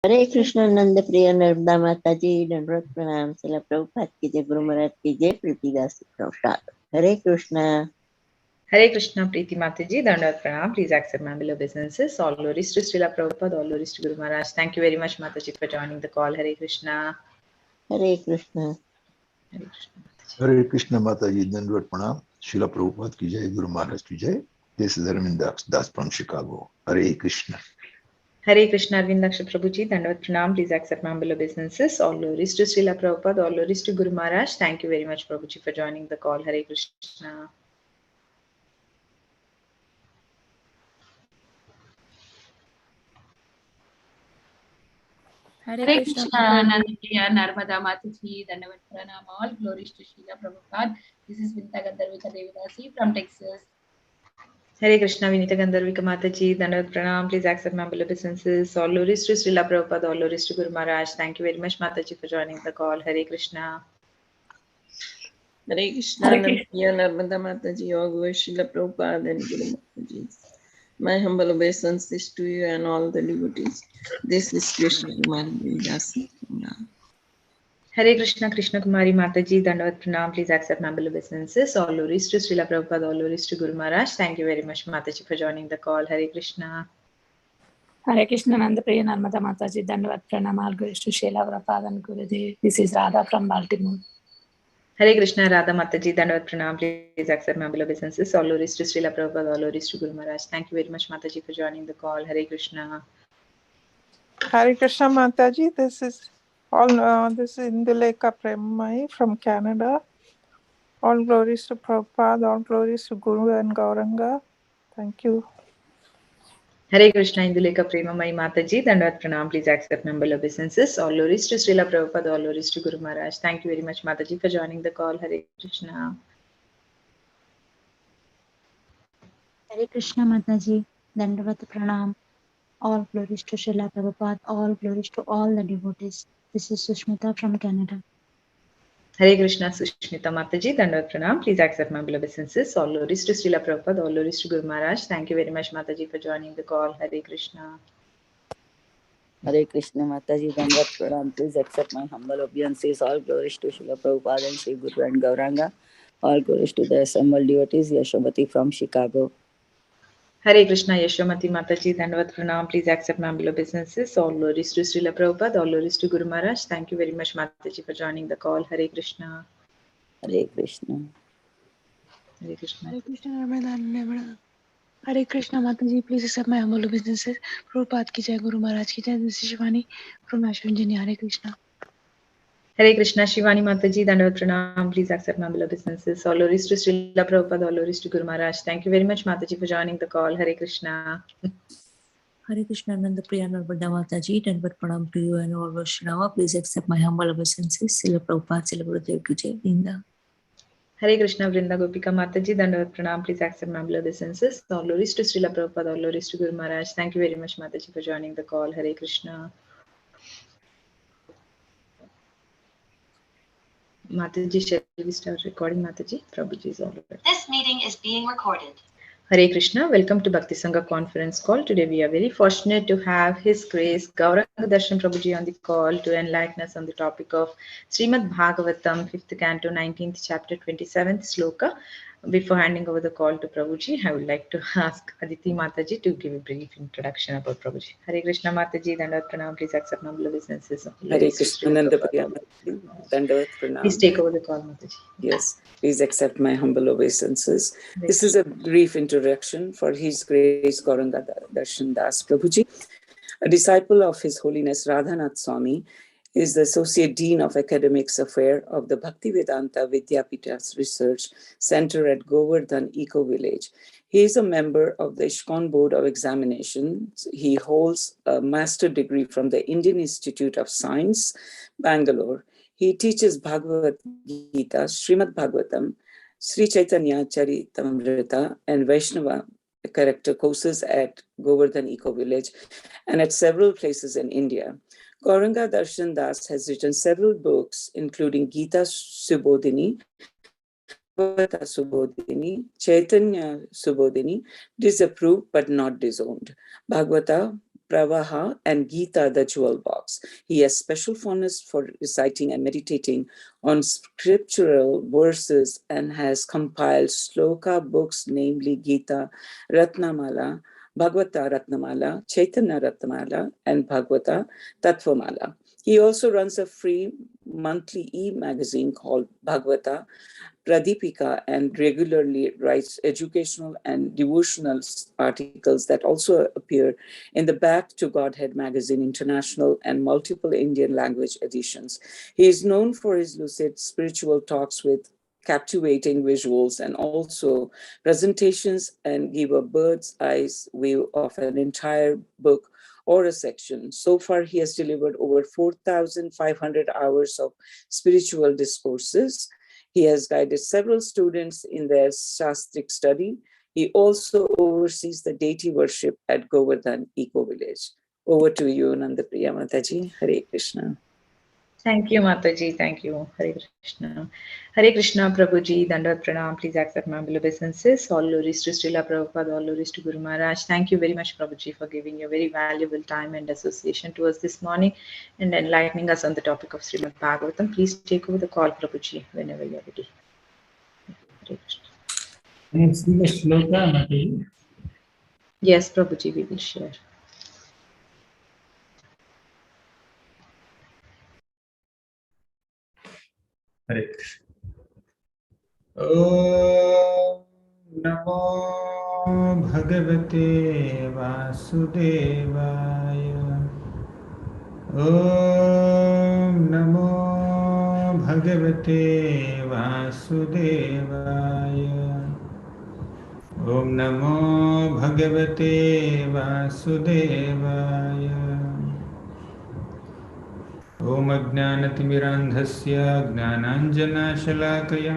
हरे कृष्ण नंद प्रिय नर्मदा माता जी दंडवत प्रणाम। शिला प्रभुपाद की जय, गुरु महाराज की जय, प्रीतिदास प्रभुपाद। हरे Krishna. Hare Krishna, Preeti Mataji, Dandavat Pranam. Please accept my below obeisances. All glories to Srila Prabhupada, all glories to Guru Maharaj. Thank you very much, Mataji, for joining the call. Hare Krishna. Hare Krishna. Hare Krishna, Mataji. हरे कृष्ण माता जी दंडवत प्रणाम। शिला प्रभुपाद की जय, गुरु महाराज की जय। This is Arvind Das from Chicago. Hare Krishna. Hare Krishna, Arvindaksha Prabhuji, Dandavat Pranam. Please accept my below obeisances. All glories to Srila Prabhupada, all glories to Guru Maharaj. Thank you very much, Prabhuji, for joining the call. Hare Krishna. Hare Krishna, Nandiya, Narmada Mataji, Dandavat Pranam, all glories to Srila Prabhupada. This is Vinta Gandharvika Devidasi from Texas. Hare Krishna, Vinita Gandharvika Mataji, Dandavat Pranam. Please accept my below obeisances. All glories to Srila Prabhupada, all glories to Guru Maharaj. Thank you very much, Mataji, for joining the call. Hare Krishna. हरे कृष्ण नंद नर्मदा माता जी, all glories to Srila Prabhupada and Guru Maharaj. My humble obeisances to you and all the devotees. This is Krishna Kumari Devidasi. Hare Krishna, Krishna Kumari Mataji, Dandavat Pranam. Please accept my below obeisances. All glories to Srila Prabhupada, all glories to Guru Maharaj. Thank you very much, Mataji, for joining the call. Hare Krishna. Hare Krishna, Nandapriya Narmada Mataji, Dandavat Pranam, all glories to Srila Prabhupada and Gurudev. This is Radha from Baltimore. Hare Krishna, Radha Mataji, Dandavat Pranam. Please accept my below obeisances. All glories to Srila Prabhupada, all glories to Guru Maharaj. Thank you very much, Mataji, for joining the call. Hare Krishna. Hare Krishna Mataji, this is Indulekha Premamai from Canada. All glories to Prabhupada, all glories to Guru and Gauranga. Thank you. Hare Krishna, Indulekha Premamai Mataji, Dandavat Pranam. Please accept my below obeisances. All glories to Srila Prabhupada, all glories to Guru Maharaj. Thank you very much, Mataji, for joining the call. Hare Krishna. Hare Krishna Mataji, Dandavat Pranam. All glories to Srila Prabhupada, all glories to all the devotees. This is Sushmita from Canada. Hare Krishna, Sushmita Mataji, Dandavat Pranam. Please accept my below obeisances. All glories to Srila Prabhupada, all glories to Guru Maharaj. Thank you very much, Mataji, for joining the call. Hare Krishna. Hare Krishna Mataji, Dandavat Pranam. Please accept my humble obeisances. All glories to Srila Prabhupada and Sri Guru and Gauranga. All glories to the assembled devotees. Yashomati from Chicago. Hare Krishna, Yashomati Mataji, Dandavat Pranam. Please accept my below obeisances. All glories to Srila Prabhupada, all glories to Guru Maharaj. Thank you very much, Mataji, for joining the call. Hare Krishna. Hare Krishna. Hare Krishna. Hare Krishna, Narmada. Hare Krishna, Mataji, please accept my humble obeisances. Prabhupada ki jai, Guru Maharaj ki jai. This is Shivani from Ashwin Virginia. Hare Krishna. Hare Krishna, Shivani Mataji, Dandavat Pranam. Please accept my below obeisances. All glories to Srila Prabhupada, all glories to Guru Maharaj. Thank you very much, Mataji, for joining the call. Hare Krishna. Hare Krishna, Nandapriya Narmada Mataji, Dandavat Pranam to you and all Vaishnava. Please accept my humble obeisances. Srila Prabhupada, Srila Gurudev ki jai. Vrinda. Hare Krishna, Vrinda Gopika Mataji, Dandavat Pranam. Please accept my below obeisances. All glories to Srila Prabhupada, all glories to Guru Maharaj. Thank you very much, Mataji, for joining the call. Hare Krishna. Mataji, shall we start recording, Mataji? Prabhuji is all right. This meeting is being recorded. Hare Krishna, welcome to Bhakti Sangha conference call. Today we are very fortunate to have His Grace Gauranga Darshan Prabhuji on the call to enlighten us on the topic of Srimad Bhagavatam 5th Canto 19th chapter 27th sloka. Before handing over the call to Prabhuji, I would like to ask Aditi Mataji to give a brief introduction about Prabhuji. Hare Krishna Mataji, Dandavat Pranam. Please accept humble obeisances. Hare Krishna, Nandapriya Mataji, Dandavat Pranam. Please take over the call, Mataji. Yes, please accept my humble obeisances. This is a brief introduction for His Grace Gauranga Darshan Das Prabhuji, a disciple of His Holiness Radhanath Swami. Is the Associate Dean of Academics Affairs of the Bhaktivedanta Vidyapita's Research Center at Govardhan Eco Village. He is a member of the ISKCON Board of Examinations. He holds a master's degree from the Indian Institute of Science, Bangalore. He teaches Bhagavad Gita, Srimad Bhagavatam, Sri Chaitanya Charitamrita, and Vaishnava character courses at Govardhan Eco Village and at several places in India. Gauranga Darshan Das has written several books, including Gita Subodhini, Bhagavata Subodhini, Chaitanya Subodhini, Disapproved but Not Disowned, Bhagavata Pravaha, and Gita, the jewel box. He has special fondness for reciting and meditating on scriptural verses and has compiled sloka books, namely Gita Ratnamala, Bhagavata Ratnamala, Chaitanya Ratnamala, and Bhagavata Tattvamala. He also runs a free monthly e-magazine called Bhagavata Pradipika and regularly writes educational and devotional articles that also appear in the Back to Godhead magazine, international and multiple Indian language editions. He is known for his lucid spiritual talks with captivating visuals and also presentations, and give a bird's eye view of an entire book or a section. So far, he has delivered over 4,500 hours of spiritual discourses. He has guided several students in their Shastric study. He also oversees the deity worship at Govardhan Eco Village. Over to you, Nandapriya Mataji. Hare Krishna. Thank you, Mataji. Thank you. Hare Krishna. Hare Krishna, Prabhuji. Dandavat Pranam. Please accept my humble obeisances. All glories to Srila Prabhupada, all glories to Guru Maharaj. Thank you very much, Prabhuji, for giving your very valuable time and association to us this morning and enlightening us on the topic of Srimad Bhagavatam. Please take over the call, Prabhuji, whenever you are ready. Hare Krishna. Can see the shloka, Mataji? Yes, Prabhuji, we will share. Hare Krishna. Om Namo Bhagavate Vasudevaya. Om Namo Bhagavate Vasudevaya. Om Namo Bhagavate Vasudevaya. Om Ajnanatimirandhasya Gnananjanashalakaya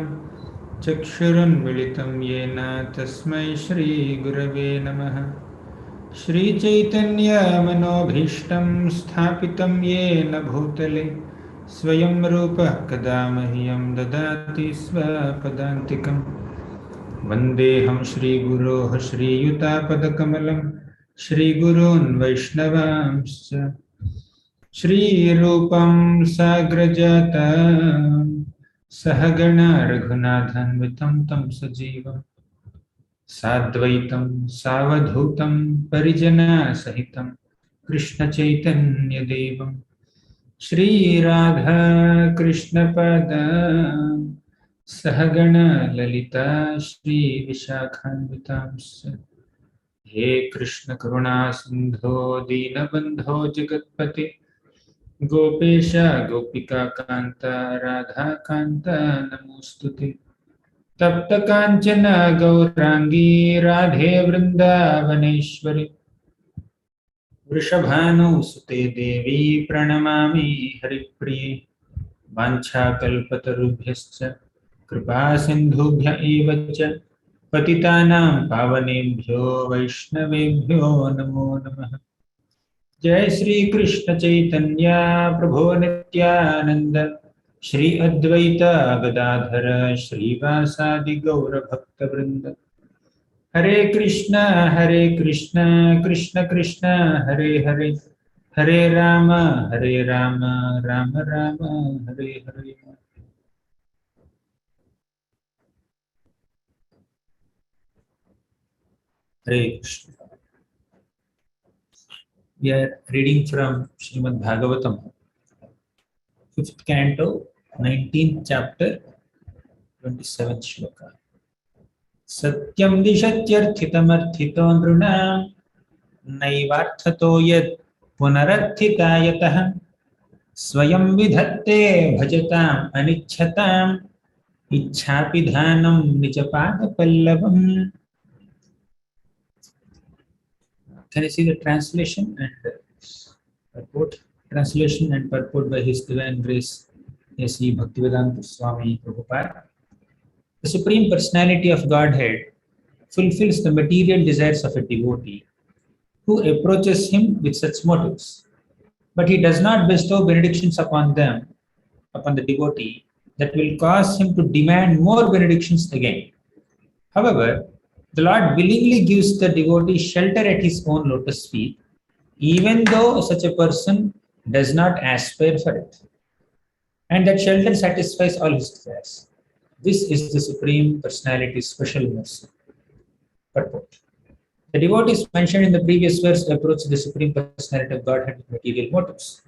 Chakshurunmilitam Yena Tasmai Shri Gurave Namaha. Shri Chaitanya Manobhishtam Sthapitam Yena Bhutale Swayam Rupa Kadamahyam Dadati Svapadantikam Vandeham Shri Guroh Shri Yutapadakkamalam Shri Gurun Vaishnavamscha Shri Rupam Sagrajata Sahagana Raghunathan Vitam Tam Sajivam Sadvaitam Savadhutam Parijana Sahitam Krishna Chaitanya Devam Shri Radha Krishna Pada Sahagana Lalita Shri Vishakhanvitam He Krishna Karuna Sindho Dinabandho Jagatpate Gopesha Gopika Kanta Radha Kanta Namostute Tapta Kanchana Gaurangi Radhe Vrindavaneshwari Vrishabhanu Sute Devi Pranamami Haripriye Vancha Kalpatarubhyascha Kripa Sindhubhya Evacha Patitanam Pavanebhyo Vaishnavebhyo Namo Namaha. Jai Shri Krishna Chaitanya Prabhu Nityananda Shri Advaita Gadadhara Shri Vasadi Gaura Bhakta Vrinda. Hare Krishna Krishna Krishna Hare Hare Hare Rama Rama Rama Hare Hare. Hare Krishna. We are reading from Srimad Bhagavatam, 5th canto, 19th chapter, 27th shloka. Satyam dishatyarthitamarthito nrunam naivarthato yad punararthitayatah swayam vidhatte bhajatam anichhatam ichhapidhanam nijapada pallavam. Can you see the translation and purport? Translation and purport by His Divine Grace, A.C. Bhaktivedanta Swami Prabhupada. The Supreme Personality of Godhead fulfills the material desires of a devotee who approaches Him with such motives, but He does not bestow benedictions upon them, upon the devotee, that will cause him to demand more benedictions again. However, the Lord willingly gives the devotee shelter at His own lotus feet even though such a person does not aspire for it. And that shelter satisfies all his desires. This is the Supreme Personality's special mercy. Purport. The devotees mentioned in the previous verse approach the Supreme Personality of Godhead with material motives.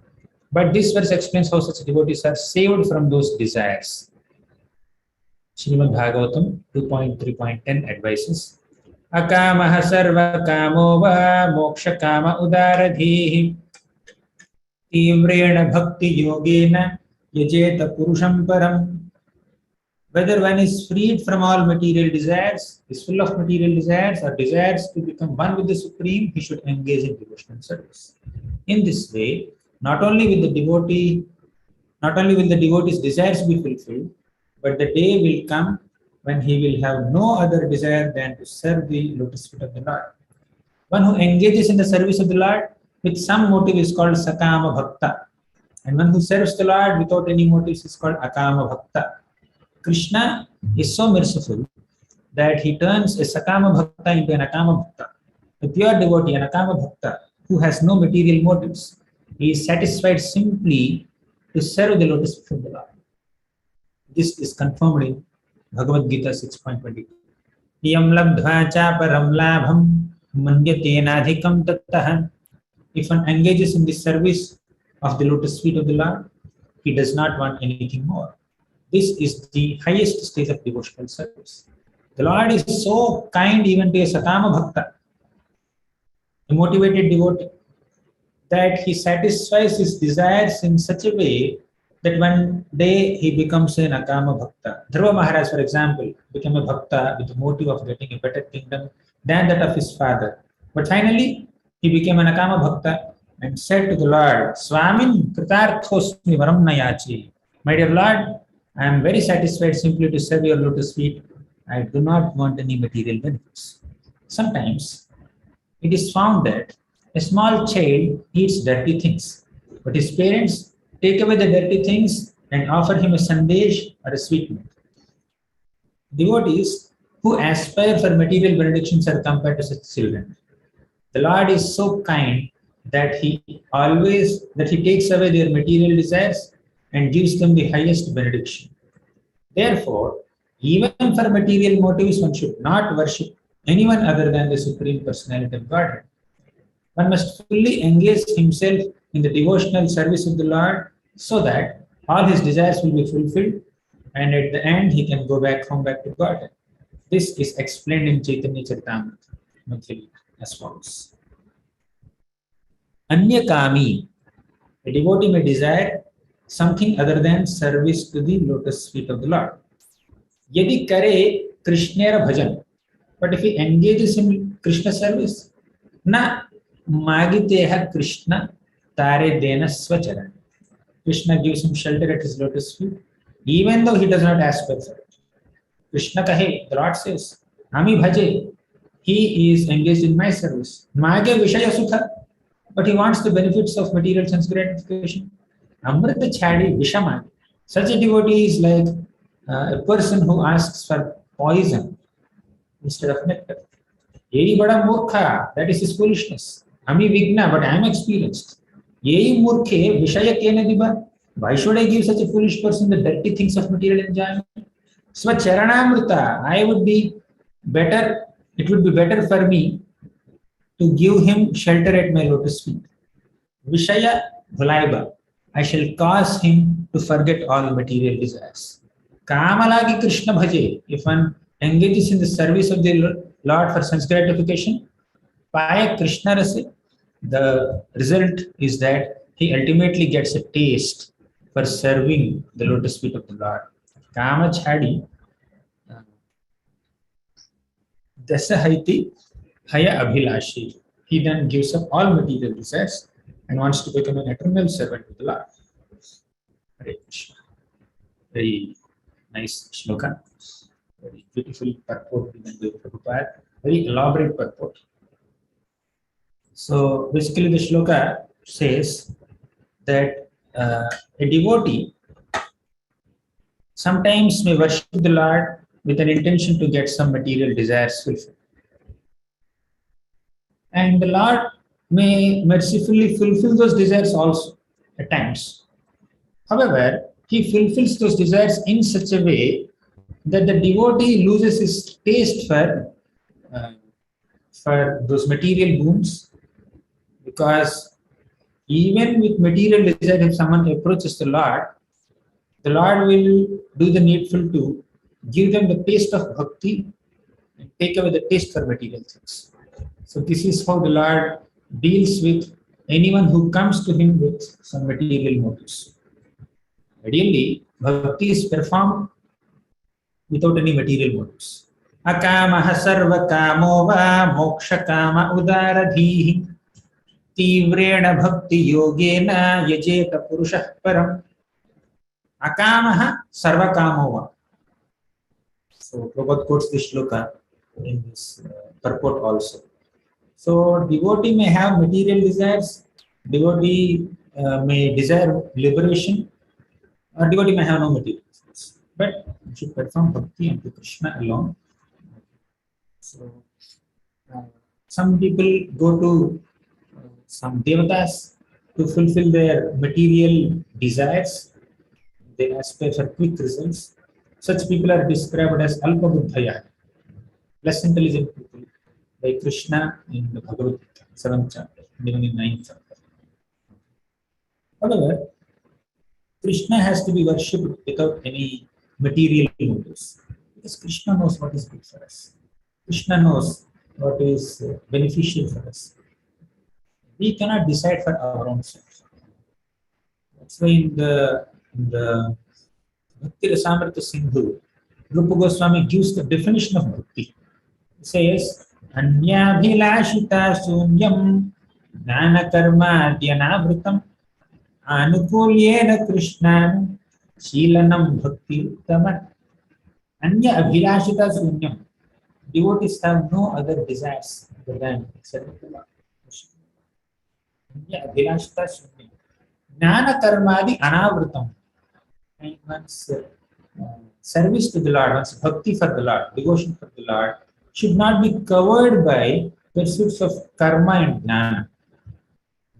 But this verse explains how such devotees are saved from those desires. Srimad Bhagavatam 2.3.10 advises, Akamaha sarva kamo va moksha kama udaradhihi tivrena bhakti yogena yajeta purusham param. Whether one is freed from all material desires, is full of material desires, or desires to become one with the Supreme, he should engage in devotional service. In this way, not only will the devotee's desires be fulfilled, but the day will come when he will have no other desire than to serve the lotus feet of the Lord. One who engages in the service of the Lord with some motive is called Sakama Bhakta, and one who serves the Lord without any motives is called Akama Bhakta. Krishna is so merciful that he turns a Sakama Bhakta into an Akama Bhakta. A pure devotee, an Akama Bhakta, who has no material motives, he is satisfied simply to serve the lotus feet of the Lord. This is confirmed in Bhagavad Gita 6.22. Iyam labdhva cha param labham manyatenadhikam tattah. If one engages in the service of the lotus feet of the Lord, he does not want anything more. This is the highest stage of devotional service. The Lord is so kind even to a Sakama Bhakta, a motivated devotee, that he satisfies his desires in such a way that one day he becomes an Akama Bhakta. Dhruva Maharaj, for example, became a Bhakta with the motive of getting a better kingdom than that of his father. But finally, he became an Akama Bhakta and said to the Lord, Swamin Kritarthosmi Varam Nayachi. My dear Lord, I am very satisfied simply to serve your lotus feet. I do not want any material benefits. Sometimes it is found that a small child eats dirty things, but his parents take away the dirty things and offer him a sandesh or a sweetmeat. Devotees who aspire for material benedictions are compared to such children. The Lord is so kind that he takes away their material desires and gives them the highest benediction. Therefore, even for material motives, one should not worship anyone other than the Supreme Personality of Godhead. One must fully engage himself in the devotional service of the Lord so that all his desires will be fulfilled and at the end he can go back to Godhead. This is explained in Chaitanya Charitamrita as follows. Anya Kami, a devotee may desire something other than service to the lotus feet of the Lord. Yadi kare Krishnera bhajan, but if he engages in Krishna service, na magiteha Krishna tare dena swacharan. Krishna gives him shelter at his lotus feet, even though he does not ask for it. Krishna kahe, the Lord says, Ami bhaje, he is engaged in my service. Mage vishaya sukha, but he wants the benefits of material sense gratification. Amrita chadi vishamagi. Such a devotee is like a person who asks for poison instead of nectar. Yehi bada murkha, that is his foolishness. Ami vigna, but I am experienced. Yehi murkhe vishaya kene diba. Why should I give such a foolish person the dirty things of material enjoyment? Swacharanamrita, it would be better for me to give him shelter at my lotus feet. Vishaya bhulaiba, I shall cause him to forget all material desires. Kamalagi Krishna bhaje, if one engages in the service of the Lord for sense gratification, paya Krishna rase, the result is that he ultimately gets a taste for serving the lotus feet of the Lord. Kama chadi, dasahaiti haya abhilashi. He then gives up all material desires and wants to become an eternal servant of the Lord. Hare Krishna. Very nice shloka. Very beautiful purport given by Prabhupada. Very elaborate purport. So basically the shloka says that a devotee sometimes may worship the Lord with an intention to get some material desires fulfilled. And the Lord may mercifully fulfill those desires also at times. However, he fulfills those desires in such a way that the devotee loses his taste uh, for those material boons, because even with material desire, if someone approaches the Lord will do the needful to give them the taste of bhakti and take away the taste for material things. So this is how the Lord deals with anyone who comes to him with some material motives. Ideally, bhakti is performed without any material motives. Akamaha sarva kamo va moksha kama udaradhihi tivrena bhakti yogena yajeta purushah param. Akamaha sarva kamo va. So Prabhupada quotes this shloka in this purport also. So devotee may have material desires, devotee may desire liberation, or devotee may have no material desires. But you should perform bhakti unto Krishna alone. So some people go to some devatas to fulfill their material desires. They aspire for quick results. Such people are described as alpa buddhaya, less intelligent people, like Krishna in the Bhagavad Gita, 7th chapter, even in 9th chapter. However, Krishna has to be worshipped without any material motives, because Krishna knows what is good for us. Krishna knows what is beneficial for us. We cannot decide for our own self. That's why in the Bhakti Rasamrita Sindhu, Rupa Goswami gives the definition of bhakti. He says, Anyabhilashita sunyam jnana karma dhyanavritam anukulyena krishnam shilanam bhakti uttama. Anya abhilashita sunyam. Devotees have no other desires other than except the Lord. Anya abhilashita sunyam. Jnana karmadi anavritam. And one's service to the Lord, one's bhakti for the Lord, devotion for the Lord, should not be covered by pursuits of karma and jnana.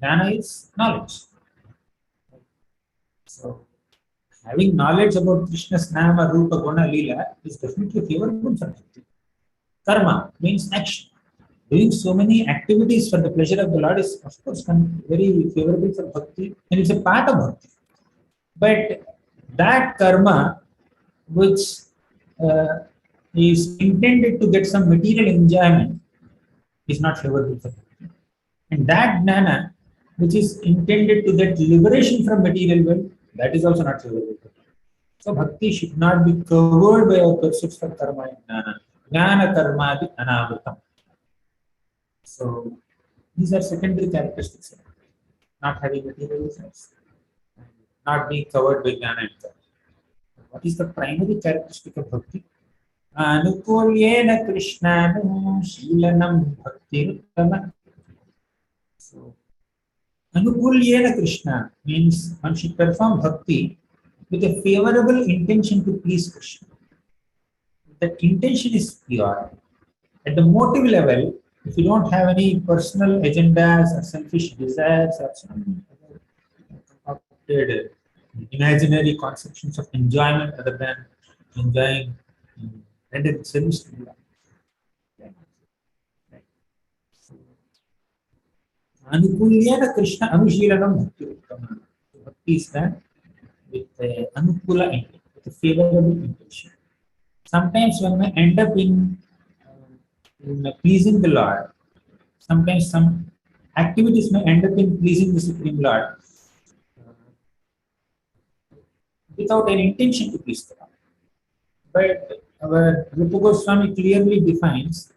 Jnana is knowledge. So, having knowledge about Krishna's nama, rupa, guna, lila is definitely favorable for bhakti. Karma means action. Doing so many activities for the pleasure of the Lord is, of course, very favorable for bhakti, and it's a part of bhakti. But that karma, which is intended to get some material enjoyment, is not favorable for bhakti. And that jnana, which is intended to get liberation from material world, that is also not favorable for bhakti. So bhakti should not be covered by our pursuits for karma and jnana. Jnana karmadi anavritam. So these are secondary characteristics. Not having material desires, not being covered by jnana and karma. What is the primary characteristic of bhakti? Anukulyena krishnanam shilanam bhakti uttama. So, anukulyena Krishna means one should perform bhakti with a favorable intention to please Krishna. That intention is pure. At the motive level, if you don't have any personal agendas or selfish desires or some concocted imaginary conceptions of enjoyment other than enjoying rendered service to the Lord. Anukulyena Krishna Anushīlanam Bhakti Uttama. Bhakti is done with Anukula intent, with a favorable intention. Sometimes one may end up in pleasing the Lord. Sometimes some activities may end up in pleasing the Supreme Lord without an intention to please the Lord. But our Rupa Goswami clearly defines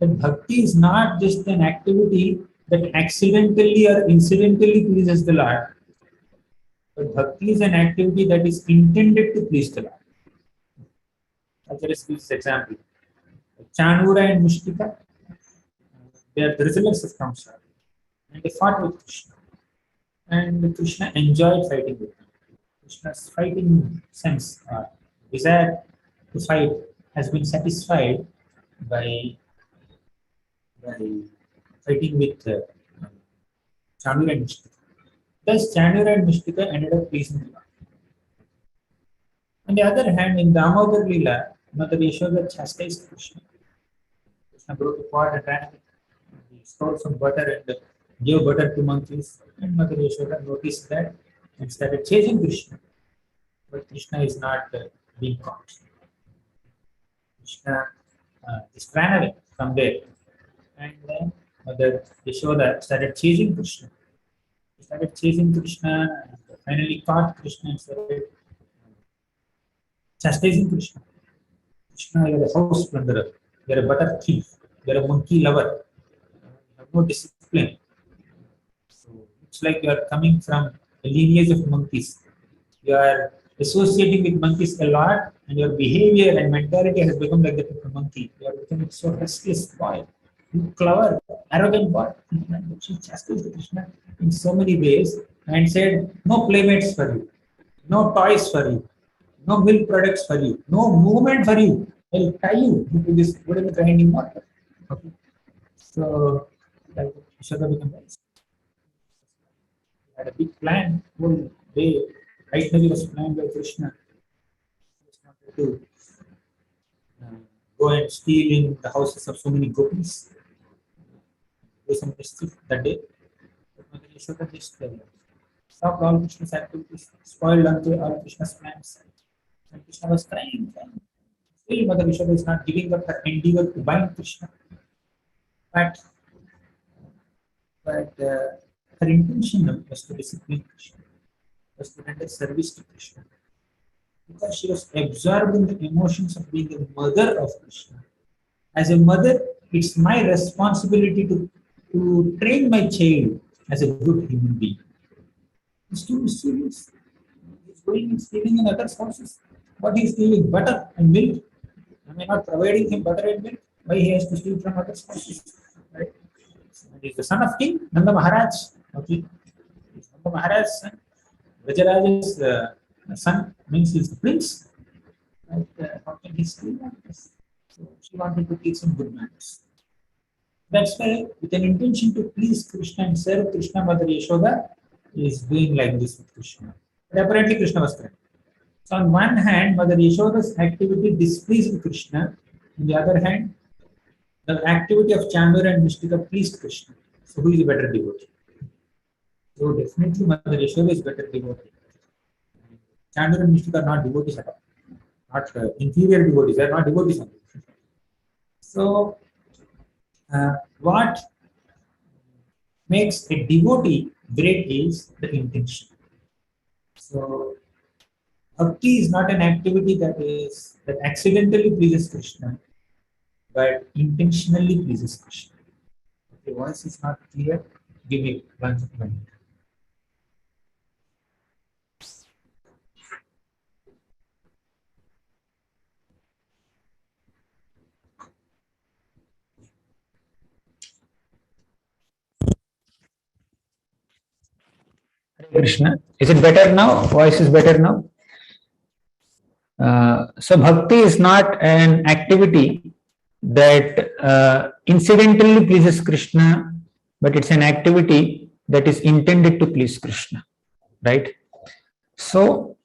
that bhakti is not just an activity that accidentally or incidentally pleases the Lord, but bhakti is an activity that is intended to please the Lord. Let us give this example. Chanura and Mushtika, they are the resellers of Kamsa, and they fought with Krishna. And Krishna enjoyed fighting with them. Krishna's fighting sense, desire to fight, has been satisfied by fighting with Chanura and Mishtika. Thus, Chanura and Mishtika ended up pleasing the Lord. On the other hand, in Damodar Leela, Mother Yashoda chastised Krishna. Krishna broke a pot and ran away. He stole some butter and gave butter to monkeys. And Mother Yashoda noticed that and started chasing Krishna. But Krishna is not being caught. Krishna just ran away from there. And then Mother Yashoda started chasing Krishna. She started chasing Krishna and finally caught Krishna and started chastising Krishna. Krishna, you are a house plunderer, you are a butter thief, you are a monkey lover, you have no discipline. So it's like you are coming from a lineage of monkeys. You are associating with monkeys a lot, and your behavior and mentality has become like that of a monkey. You are becoming so restless boy, you clever, arrogant boy. She chastised Krishna in so many ways and said, no playmates for you, no toys for you, no milk products for you, no movement for you. I'll tie you into this wooden grinding mortar. Okay. So, Yashoda became wise. Had a big plan whole day. Itinerary was planned by Krishna. He wanted to go and steal in the houses of so many gopis. Do some mischief that day. But Mother Yashoda just stopped all Krishna's activities, spoiled all Krishna's plans. And Krishna was crying. Still, Mother Yashoda is not giving up her endeavor to bind Krishna. But her intention was to discipline Krishna, was to render service to Krishna. Because she was absorbed in the emotions of being a mother of Krishna. As a mother, it's my responsibility to train my child as a good human being. It's too mysterious. He's going and stealing in others' houses. What he's stealing? Butter and milk. Am I not providing him butter and milk? Why he has to steal from others' houses? Right? He's the son of King Nanda Maharaj. Okay. He's Nanda Maharaj's son. Vajraj's son means he's the prince. Right? How can he steal like this? So she wanted to teach him good manners. That's why, with an intention to please Krishna and serve Krishna, Mother Yashoda is doing like this with Krishna. But apparently Krishna was correct. So on one hand, Mother Yashoda's activity displeased Krishna. On the other hand, the activity of Chanura and Mishtika pleased Krishna. So who is a better devotee? So definitely Mother Yashoda is better devotee. Chanura and Mishtika are not devotees at all. Not inferior devotees, they are not devotees only. So what makes a devotee great is the intention. So Bhakti is not an activity that accidentally pleases Krishna, but intentionally pleases Krishna. If the voice is not clear, give me 1 minute. Krishna. Is it better now? Voice is better now? So Bhakti is not an activity that incidentally pleases Krishna, but it's an activity that is intended to please Krishna, right? So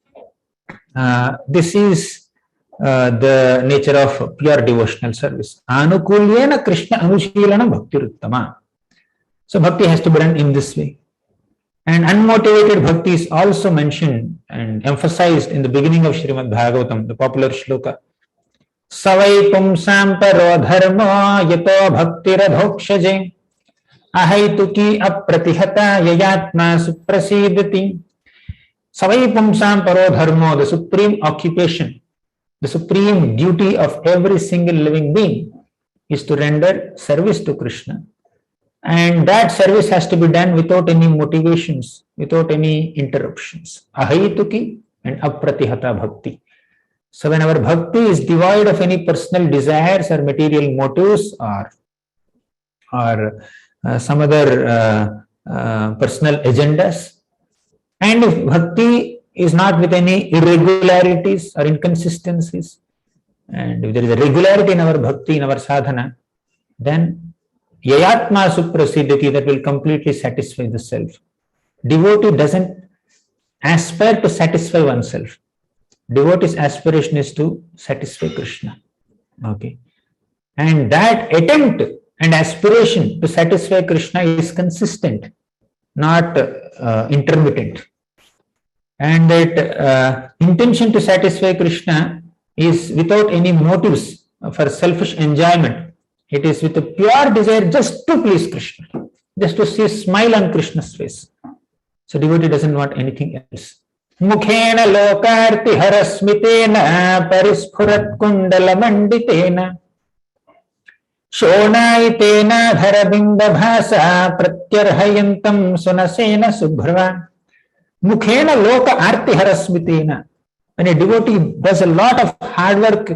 this is the nature of pure devotional service. Anukulyena Krishna Anushilana Bhakti Ruttama. So Bhakti has to be done in this way. And unmotivated bhakti is also mentioned and emphasized in the beginning of Srimad Bhagavatam, the popular shloka. Savai pumsam paro dharma yato bhakti radhokshaje ahaituki apratihata yayatma suprasidati. Savai pumsam paro dharma, the supreme occupation, the supreme duty of every single living being is to render service to Krishna. And that service has to be done without any motivations, without any interruptions. Ahaituki and apratihata bhakti. So whenever bhakti is devoid of any personal desires or material motives or some other personal agendas, and if bhakti is not with any irregularities or inconsistencies, and if there is a regularity in our bhakti, in our sadhana, then yayatma suprasidhati, that will completely satisfy the self. Devotee doesn't aspire to satisfy oneself. Devotee's aspiration is to satisfy Krishna. Okay. And that attempt and aspiration to satisfy Krishna is consistent, not intermittent. And that intention to satisfy Krishna is without any motives for selfish enjoyment. It is with a pure desire just to please Krishna, just to see a smile on Krishna's face. So devotee doesn't want anything else. Mukhena lokarti harasmitena parispurat kundala manditena shonaitena dharabinda bhasa pratyarhayantam sunasena subhrava. Mukhena loka arti harasmitena. When a devotee does a lot of hard work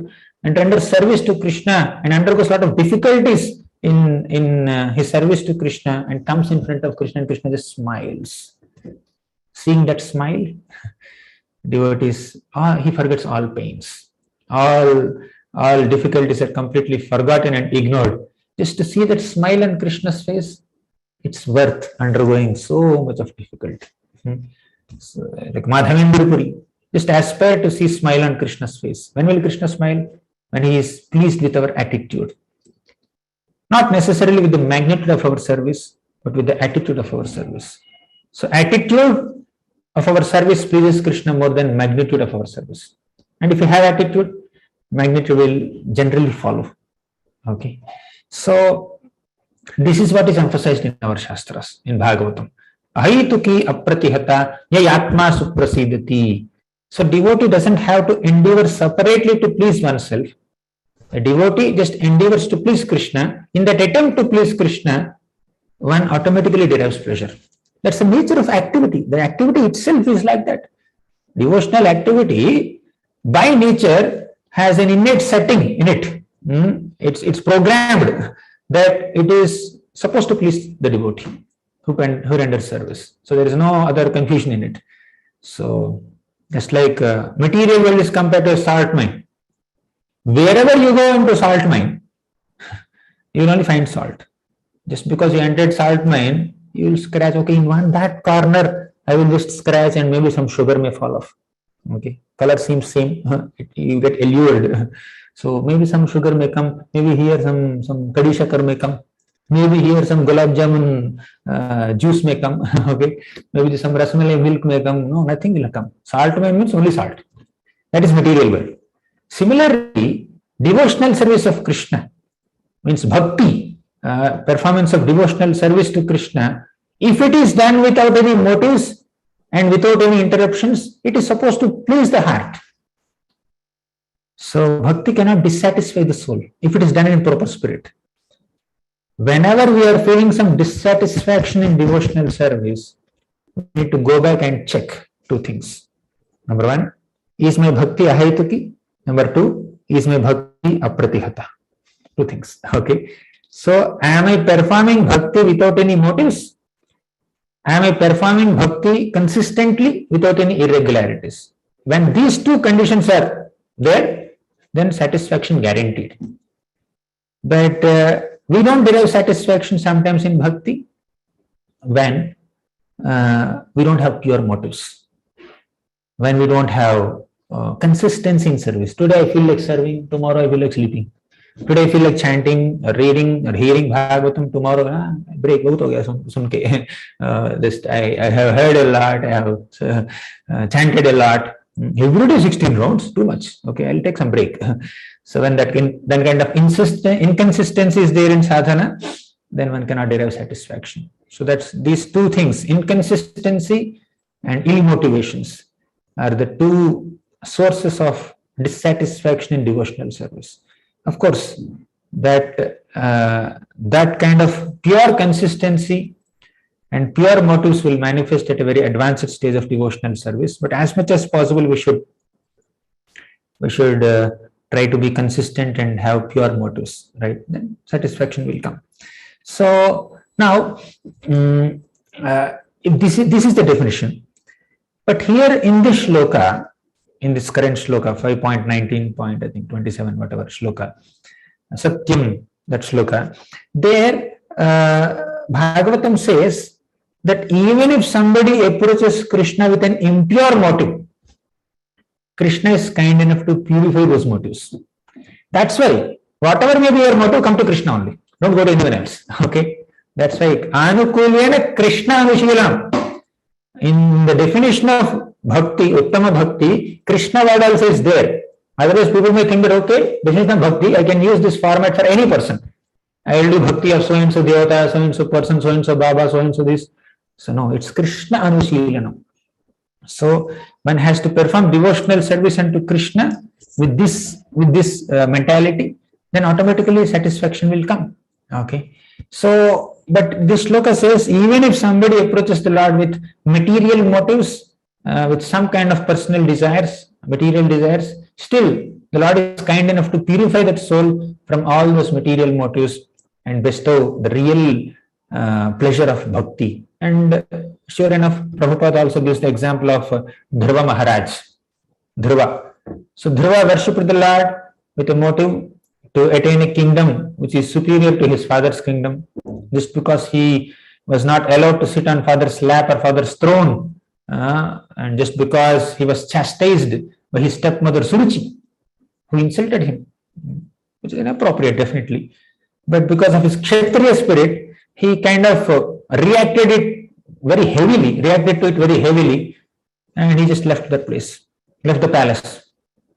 and renders service to Krishna and undergoes a lot of difficulties in his service to Krishna and comes in front of Krishna, and Krishna just smiles. Seeing that smile, devotees, he forgets all pains. All difficulties are completely forgotten and ignored. Just to see that smile on Krishna's face, it's worth undergoing so much of difficulty. So, like Madhavendra Puri, just aspire to see smile on Krishna's face. When will Krishna smile? When he is pleased with our attitude. Not necessarily with the magnitude of our service, but with the attitude of our service. So attitude of our service pleases Krishna more than magnitude of our service. And if you have attitude, magnitude will generally follow. Okay. So this is what is emphasized in our Shastras, in Bhagavatam. Ahituki apratihata yayatma suprasidhati. So devotee doesn't have to endeavor separately to please oneself. A devotee just endeavors to please Krishna. In that attempt to please Krishna, one automatically derives pleasure. That's the nature of activity. The activity itself is like that. Devotional activity, by nature, has an innate setting in it. It's programmed that it is supposed to please the devotee who renders service. So there is no other confusion in it. So just like material world is compared to a salt mine. Wherever you go into salt mine, you will only find salt. Just because you entered salt mine, you will scratch, okay, in that corner, I will just scratch and maybe some sugar may fall off. Okay, color seems same, you get allured. So maybe some sugar may come, maybe here some kadi shakar may come, maybe here some gulab jamun juice may come, okay, maybe some rasmalai milk may come. No, nothing will come. Salt mine means only salt. That is material world. Similarly, devotional service of Krishna means bhakti, performance of devotional service to Krishna. If it is done without any motives and without any interruptions, it is supposed to please the heart. So bhakti cannot dissatisfy the soul if it is done in proper spirit. Whenever we are feeling some dissatisfaction in devotional service, we need to go back and check two things. Number one, is my bhakti ahaituki? Number two, is my bhakti apratihata? Two things. Okay. So, am I performing bhakti without any motives? Am I performing bhakti consistently without any irregularities? When these two conditions are there, then satisfaction guaranteed. But we don't derive satisfaction sometimes in bhakti when we don't have pure motives, when we don't have consistency in service. Today I feel like serving, tomorrow I feel like sleeping. Today I feel like chanting or reading or hearing Bhagavatam, tomorrow break बहुत हो गया सुन के. Just I have heard a lot, I have chanted a lot. Every day 16 rounds, too much. Okay, I'll take some break. So when that kind of inconsistency is there in sadhana, then one cannot derive satisfaction. So that's these two things, inconsistency and ill motivations, are the two sources of dissatisfaction in devotional service. Of course, that kind of pure consistency and pure motives will manifest at a very advanced stage of devotional service. But as much as possible, we should try to be consistent and have pure motives, right? Then satisfaction will come. So now, this is the definition. But here in this shloka, in this current shloka, 5.19.27, whatever shloka, Satyam, that shloka, there Bhagavatam says that even if somebody approaches Krishna with an impure motive, Krishna is kind enough to purify those motives. That's why whatever may be your motive, come to Krishna only. Don't go to anyone else. Okay. That's why Anukulyena Krishna Anushilam. In the definition of Bhakti, Uttama Bhakti, Krishna word also is there. Otherwise, people may think that, okay, this is the Bhakti, I can use this format for any person. I will do Bhakti of so and so Devata, so and so person, so and so Baba, so and so this. So, no, it's Krishna Anushilanam. So, one has to perform devotional service unto Krishna with this mentality, then automatically satisfaction will come. Okay. So, but this shloka says, even if somebody approaches the Lord with material motives, with some kind of personal desires, material desires, still the Lord is kind enough to purify that soul from all those material motives and bestow the real pleasure of bhakti. And sure enough, Prabhupada also gives the example of Dhruva Maharaj. Dhruva. So Dhruva worshipped the Lord with a motive to attain a kingdom which is superior to his father's kingdom, just because he was not allowed to sit on father's lap or father's throne, and just because he was chastised by his stepmother Suruchi, who insulted him, which is inappropriate definitely. But because of his Kshatriya spirit, he kind of reacted to it very heavily, and he just left that place, left the palace,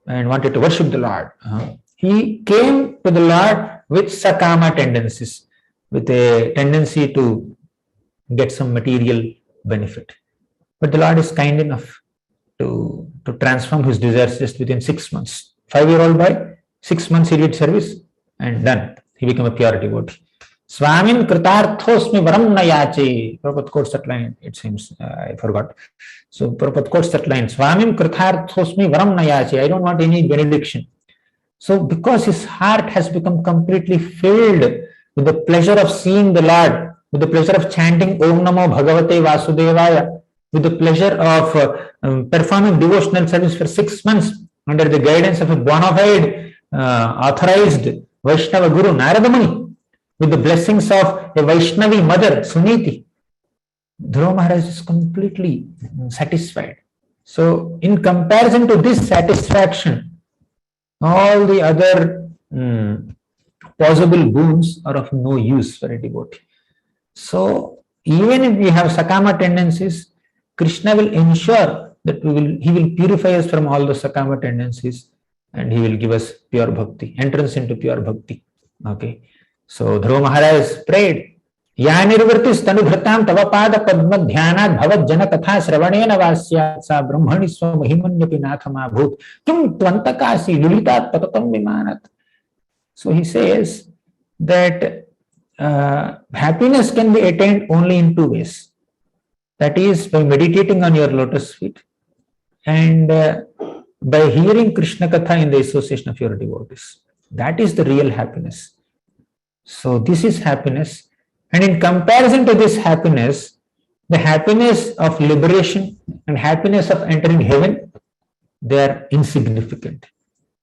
and wanted to worship the Lord. He came to the Lord with sakama tendencies, with a tendency to get some material benefit. But the Lord is kind enough to transform his desires just within 6 months. 5-year-old boy, 6 months he did service and done. He became a pure devotee. Swamin kritarthosmi varam nayache. Prabhupada quotes that line, it seems. I forgot. So Prabhupada quotes that line. Swamin kritarthosmi varam nayache. I don't want any benediction. So because his heart has become completely filled with the pleasure of seeing the Lord, with the pleasure of chanting Om Namo Bhagavate Vasudevaya, with the pleasure of performing devotional service for 6 months under the guidance of a bona fide authorized Vaishnava Guru Narada Muni, with the blessings of a Vaishnavi mother Suniti, Dhruva Maharaj is completely satisfied. So in comparison to this satisfaction, all the other possible boons are of no use for a devotee. So even if we have sakama tendencies, Krishna will ensure that he will purify us from all the sakama tendencies, and he will give us pure bhakti, entrance into pure bhakti. Okay. So Dhruva Maharaj prayed, Ya nirvartis tanubhratam tavapada padma dhyanat bhavat jana katha sravanena vasyat sa brahmani swa mahimanyapi nathama bhut tum tvantakasi lulitat patatam vimanat. So he says that happiness can be attained only in 2 ways. That is by meditating on your lotus feet and by hearing Krishna Katha in the association of your devotees. That is the real happiness. So this is happiness. And in comparison to this happiness, the happiness of liberation and happiness of entering heaven, they are insignificant.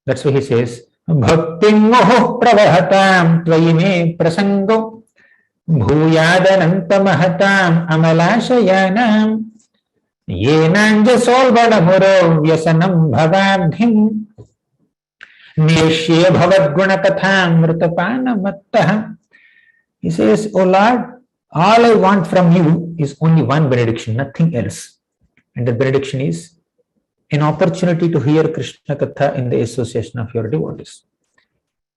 That's why he says, Bhaktin moho pravahatam tvayime prasango bhuyadananta mahatam amalashayanam yenanja solvadamuro vyasanam bhavabhim neshya bhavad gunakatham mrutapana. He says, O Lord, all I want from you is only one benediction, nothing else. And the benediction is an opportunity to hear Krishna Katha in the association of your devotees.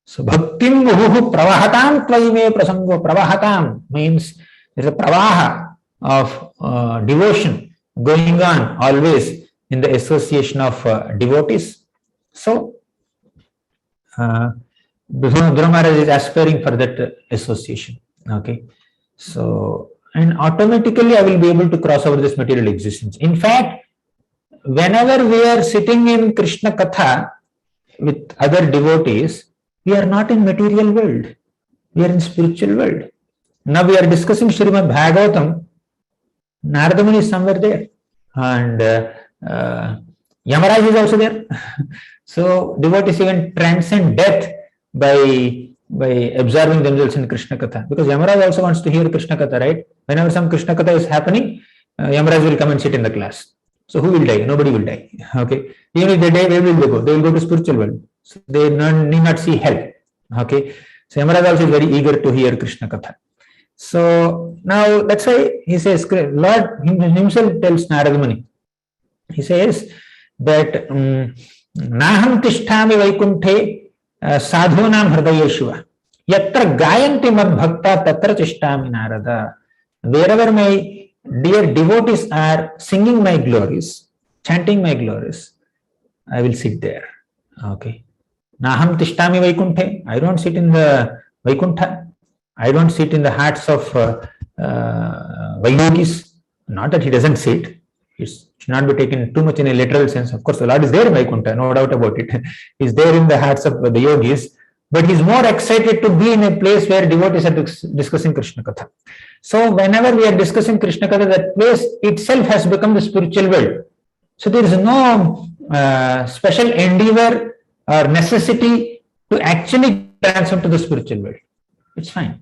So, Bhaktim muhu pravahatam tvayime prasango. Pravahatam means there is a pravaha of devotion going on always in the association of devotees. So, Dhruva Maharaj is aspiring for that association. Okay. So, and automatically I will be able to cross over this material existence. In fact, whenever we are sitting in Krishna Katha with other devotees, we are not in material world. We are in spiritual world. Now we are discussing Srimad Bhagavatam. Narada Muni is somewhere there. And Yamaraj is also there. So devotees even transcend death by by absorbing themselves in Krishna Katha. Because Yamaraj also wants to hear Krishna Katha, right? Whenever some Krishna Katha is happening, Yamaraj will come and sit in the class. So who will die? Nobody will die. Okay. Even if they die, where will they go? They will go to spiritual world. So they need not see hell. Okay. So Yamaraj also is very eager to hear Krishna Katha. So now that's why he says, Lord himself tells Narada Muni, he says that Naham Tishtami Vaikunthe Sadhunam Hridayeshua Yatra Gayanti Mad Bhakta Tatra Tishtami Narada. Wherever my dear devotees are singing my glories, chanting my glories, I will sit there. Okay. Naham Tishtami Vaikunthe. I don't sit in the Vaikuntha. I don't sit in the hearts of Vaiyogis. Not that he doesn't sit. It should not be taken too much in a literal sense. Of course, the Lord is there in Vaikuntha, no doubt about it. He is there in the hearts of the yogis, but he is more excited to be in a place where devotees are discussing Krishna Katha. So, whenever we are discussing Krishna Katha, that place itself has become the spiritual world. So, there is no special endeavor or necessity to actually transform to the spiritual world. It's fine.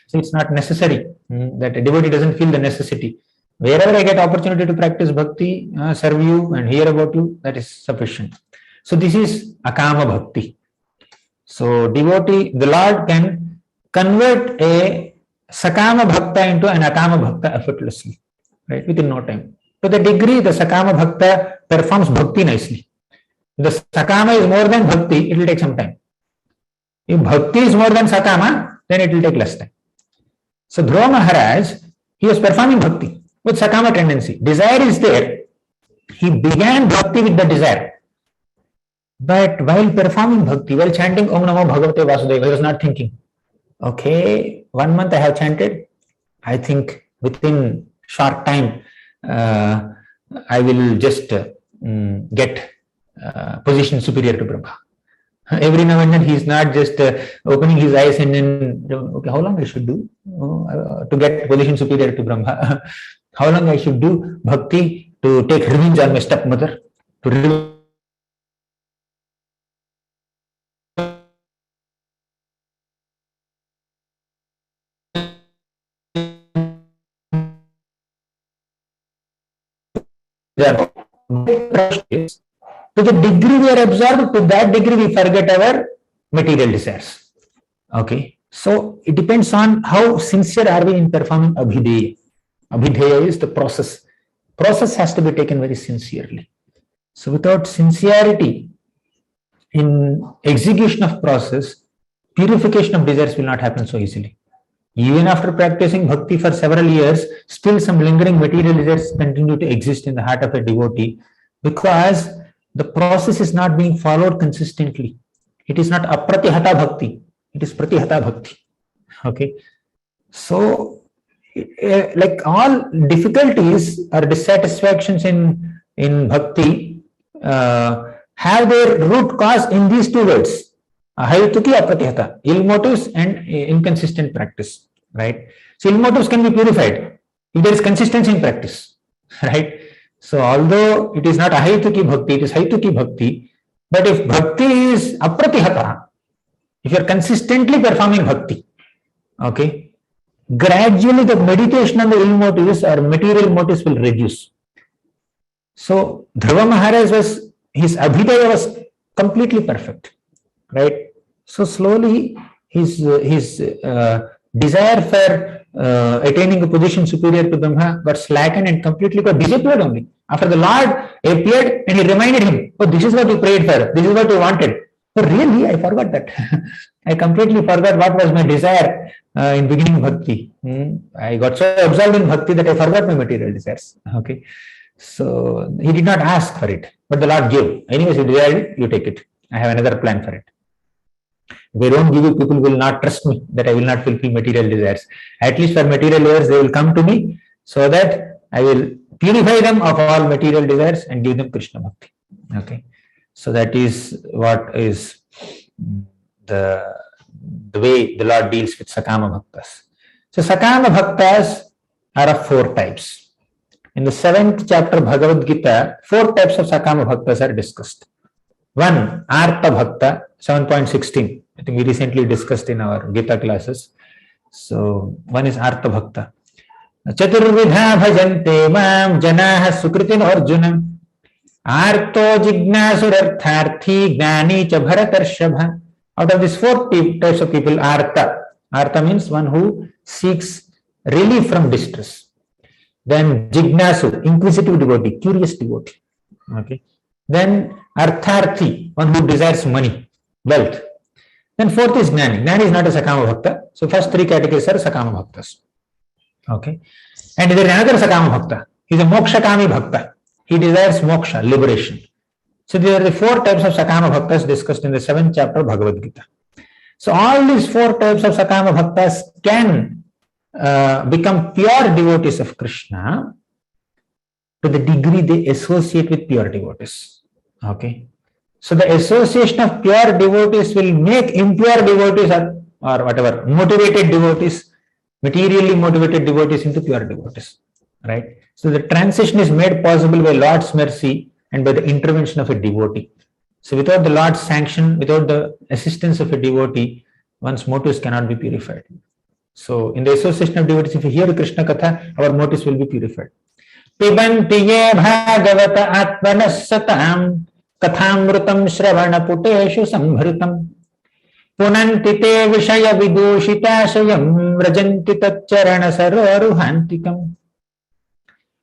So it's not necessary that a devotee doesn't feel the necessity. Wherever I get opportunity to practice bhakti, serve you and hear about you, that is sufficient. So this is akama bhakti. So devotee, the Lord can convert a sakama bhakta into an akama bhakta effortlessly, right, within no time. To the degree the sakama bhakta performs bhakti nicely. If the sakama is more than bhakti, it will take some time. If bhakti is more than sakama, then it will take less time. So Dhruva Maharaj, he was performing bhakti with sakama tendency. Desire is there. He began bhakti with the desire. But while performing bhakti, while chanting Om Namo Bhagavate Vasudeva, he was not thinking, okay, 1 month I have chanted. I think within short time, I will just get position superior to Brahma. Every now and then he is not just opening his eyes and then, okay, how long I should do to get position superior to Brahma? How long I should do bhakti to take revenge on my stepmother? To to the degree we are absorbed, to that degree we forget our material desires. Okay. So it depends on how sincere are we in performing abhideya. Abhideya is the process. Process has to be taken very sincerely. So without sincerity in execution of process, purification of desires will not happen so easily. Even after practicing bhakti for several years, still some lingering material desires continue to exist in the heart of a devotee because the process is not being followed consistently. It is not apratihata bhakti, it is pratihata bhakti. Okay. So, like all difficulties or dissatisfactions in bhakti have their root cause in these two words, ahayutuki, apratihata, ill motives and inconsistent practice. Right. So, ill motives can be purified if there is consistency in practice. Right. So, although it is not ahayutuki bhakti, it is hayutuki bhakti, but if bhakti is apratihata, if you are consistently performing bhakti, okay, gradually the meditation on the ill motives or material motives will reduce. So, Dhruva Maharaj his abhidaya was completely perfect, right? So, slowly his desire for attaining a position superior to Brahma got slackened and completely got disappeared only. After the Lord appeared and he reminded him, oh, this is what you prayed for, this is what you wanted. So really, I forgot that. I completely forgot what was my desire in beginning bhakti. I got so absorbed in bhakti that I forgot my material desires. Okay. So he did not ask for it, but the Lord gave. Anyways, you desire it, you take it. I have another plan for it. If I don't give you, people will not trust me that I will not fulfill material desires. At least for material desires, they will come to me so that I will purify them of all material desires and give them Krishna bhakti. Okay. So that is what is the way the Lord deals with Sakama Bhaktas. So Sakama Bhaktas are of 4 types. In the 7th chapter Bhagavad Gita, 4 types of Sakama Bhaktas are discussed. 1, Artha Bhakta, 7.16. I think we recently discussed in our Gita classes. So one is Artha Bhakta. Chaturvidha bhajante mam janaha sukritin arjuna arto jignasur-artharthi gnani cha bharatarshabha. Out of these four types of people, Artha means one who seeks relief from distress. Then Jignasu, inquisitive devotee, curious devotee. Okay. Then Artharthi, one who desires money, wealth. Then fourth is Gnani. Gnani is not a Sakama Bhakta. So first three categories are Sakama Bhaktas. Okay. And there is another Sakama Bhakta. He is a Mokshakami Bhakta. He desires moksha, liberation. So there are the four types of Sakama Bhaktas discussed in the 7th chapter of Bhagavad Gita. So all these four types of Sakama Bhaktas can become pure devotees of Krishna to the degree they associate with pure devotees. Okay. So the association of pure devotees will make impure devotees or whatever, motivated devotees, materially motivated devotees into pure devotees. Right. So the transition is made possible by Lord's mercy and by the intervention of a devotee. So without the Lord's sanction, without the assistance of a devotee, one's motives cannot be purified. So in the association of devotees, if we hear Krishna Katha, our motives will be purified. Pibanti ye bhagavata atmanas satam kathamrutam shravana puteshu sambhritam punanti te vishaya vidushitashayam vrajanti tacharana saroruhantikam.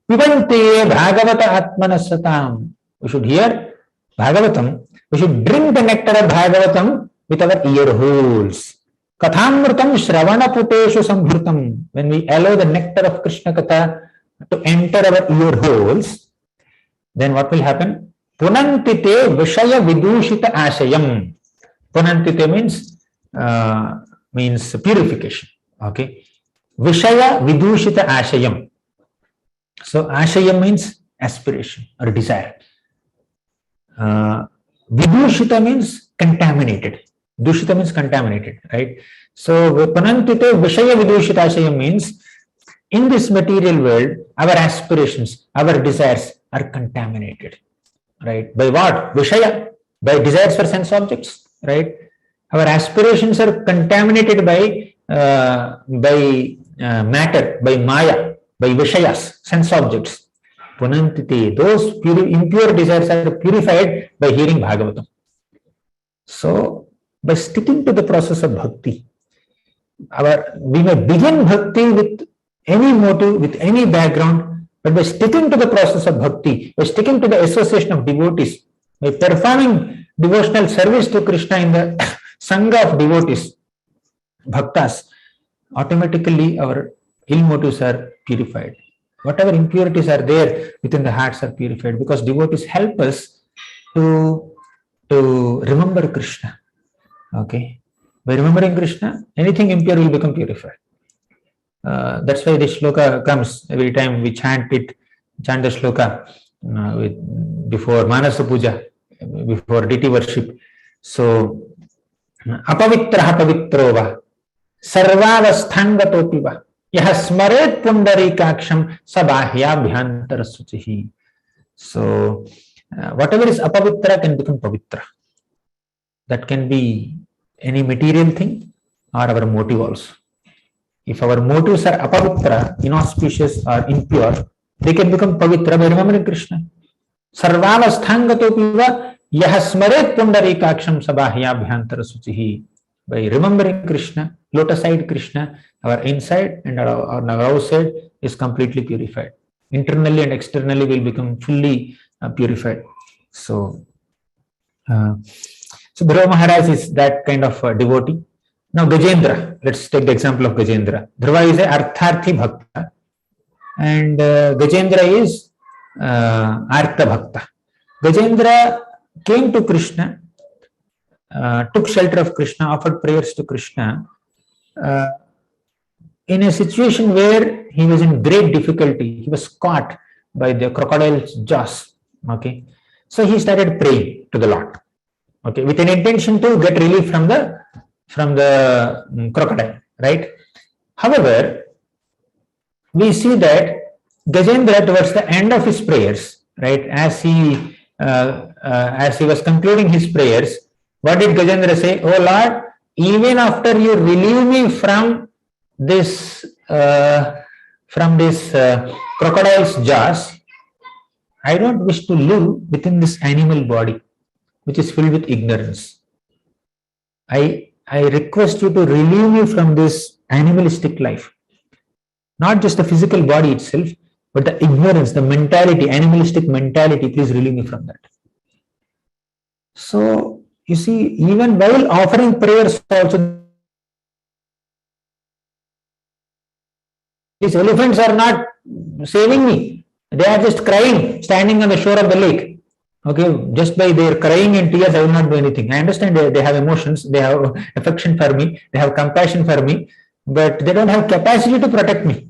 Pibanti ye bhagavata atmanas satam. We should hear Bhagavatam. We should drink the nectar of Bhagavatam with our ear holes. Kathamrutam shravana puteshu sambhritam. When we allow the nectar of Krishna Katha to enter our ear holes, then what will happen? Punantite vishaya vidushita ashayam. Punantite means purification. Okay. Vishaya vidushita ashayam. So ashayam means aspiration or desire. Vidushita means contaminated. Dushita means contaminated, right? So Punantite Vishaya Vidushita Ashayam means in this material world, our aspirations, our desires are contaminated, right? By what? Vishaya, by desires for sense objects, right? Our aspirations are contaminated by matter, by Maya, by Vishayas, sense objects. Punantite, those impure desires are purified by hearing Bhagavatam. So, by sticking to the process of bhakti, we may begin bhakti with any motive, with any background, but by sticking to the process of bhakti, by sticking to the association of devotees, by performing devotional service to Krishna in the Sangha of devotees, bhaktas, automatically our ill motives are purified. Whatever impurities are there within the hearts are purified, because devotees help us to remember Krishna. Okay. By remembering Krishna, anything impure will become purified. That's why this shloka comes every time we chant the shloka before Manasa Puja, before deity worship. So, apavitra pavitrova sarvavasthangatoppiva yaha smaret pundarikaksham sabahyabhyantara suchihi. So, whatever is apavitra can become pavitra. That can be any material thing or our motive also. If our motives are apavitra, inauspicious or impure, they can become pavitra by remembering Krishna. Sarvavasthangatoppiva yaha smaret pundarikaksham sabahyabhyantara suchihi. By remembering Krishna, lotus-eyed Krishna, our inside and our outside is completely purified. Internally and externally will become fully purified. So Dhruva Maharaj is that kind of devotee. Now Gajendra, let's take the example of Gajendra. Dhruva is a Artharthi Bhakta and Gajendra is Artha Bhakta. Gajendra came to Krishna, took shelter of Krishna, offered prayers to Krishna in a situation where he was in great difficulty. He was caught by the crocodile's jaws. Okay, so he started praying to the Lord. Okay, with an intention to get relief from the crocodile, right? However, we see that Gajendra, towards the end of his prayers, right, as he was concluding his prayers, what did Gajendra say? Oh Lord, even after you relieve me from this crocodile's jaws, I don't wish to live within this animal body, which is filled with ignorance. I request you to relieve me from this animalistic life. Not just the physical body itself, but the ignorance, the mentality, animalistic mentality, please relieve me from that. So, you see, even while offering prayers also, these elephants are not saving me. They are just crying, standing on the shore of the lake. Okay, just by their crying and tears, I will not do anything. I understand they have emotions, they have affection for me, they have compassion for me, but they don't have capacity to protect me.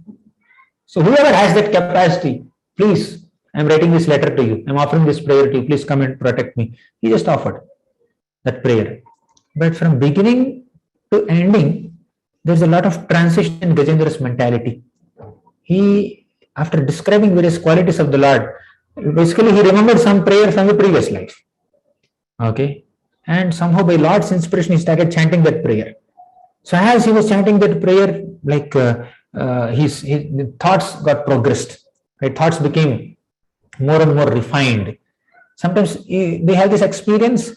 So whoever has that capacity, please, I'm writing this letter to you. I'm offering this prayer to you. Please come and protect me. He just offered that prayer. But from beginning to ending, there's a lot of transition in Gajendra's mentality. He, after describing various qualities of the Lord, basically he remembered some prayer from the previous life. Okay. And somehow by Lord's inspiration, he started chanting that prayer. So as he was chanting that prayer, like his thoughts got progressed. Right? Thoughts became more and more refined. Sometimes they have this experience.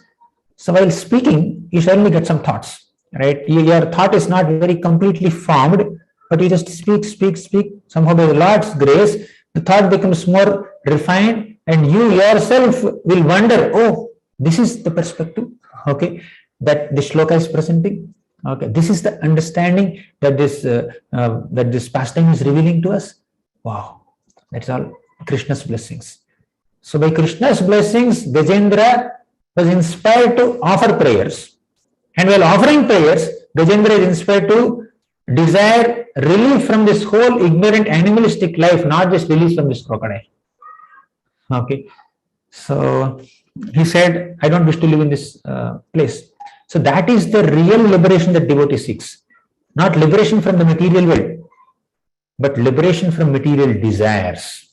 So while speaking, you suddenly get some thoughts. Right? Your thought is not very completely formed, but you just speak. Somehow by the Lord's grace, the thought becomes more refined, and you yourself will wonder, oh, this is the perspective, okay, that the shloka is presenting. Okay, this is the understanding that this pastime is revealing to us. Wow, that's all Krishna's blessings. So by Krishna's blessings, Gajendra was inspired to offer prayers. And while offering prayers, Gajendra is inspired to desire relief from this whole ignorant animalistic life, not just release from this crocodile. Okay, so he said, I don't wish to live in this place. So that is the real liberation that devotee seeks. Not liberation from the material world, but liberation from material desires,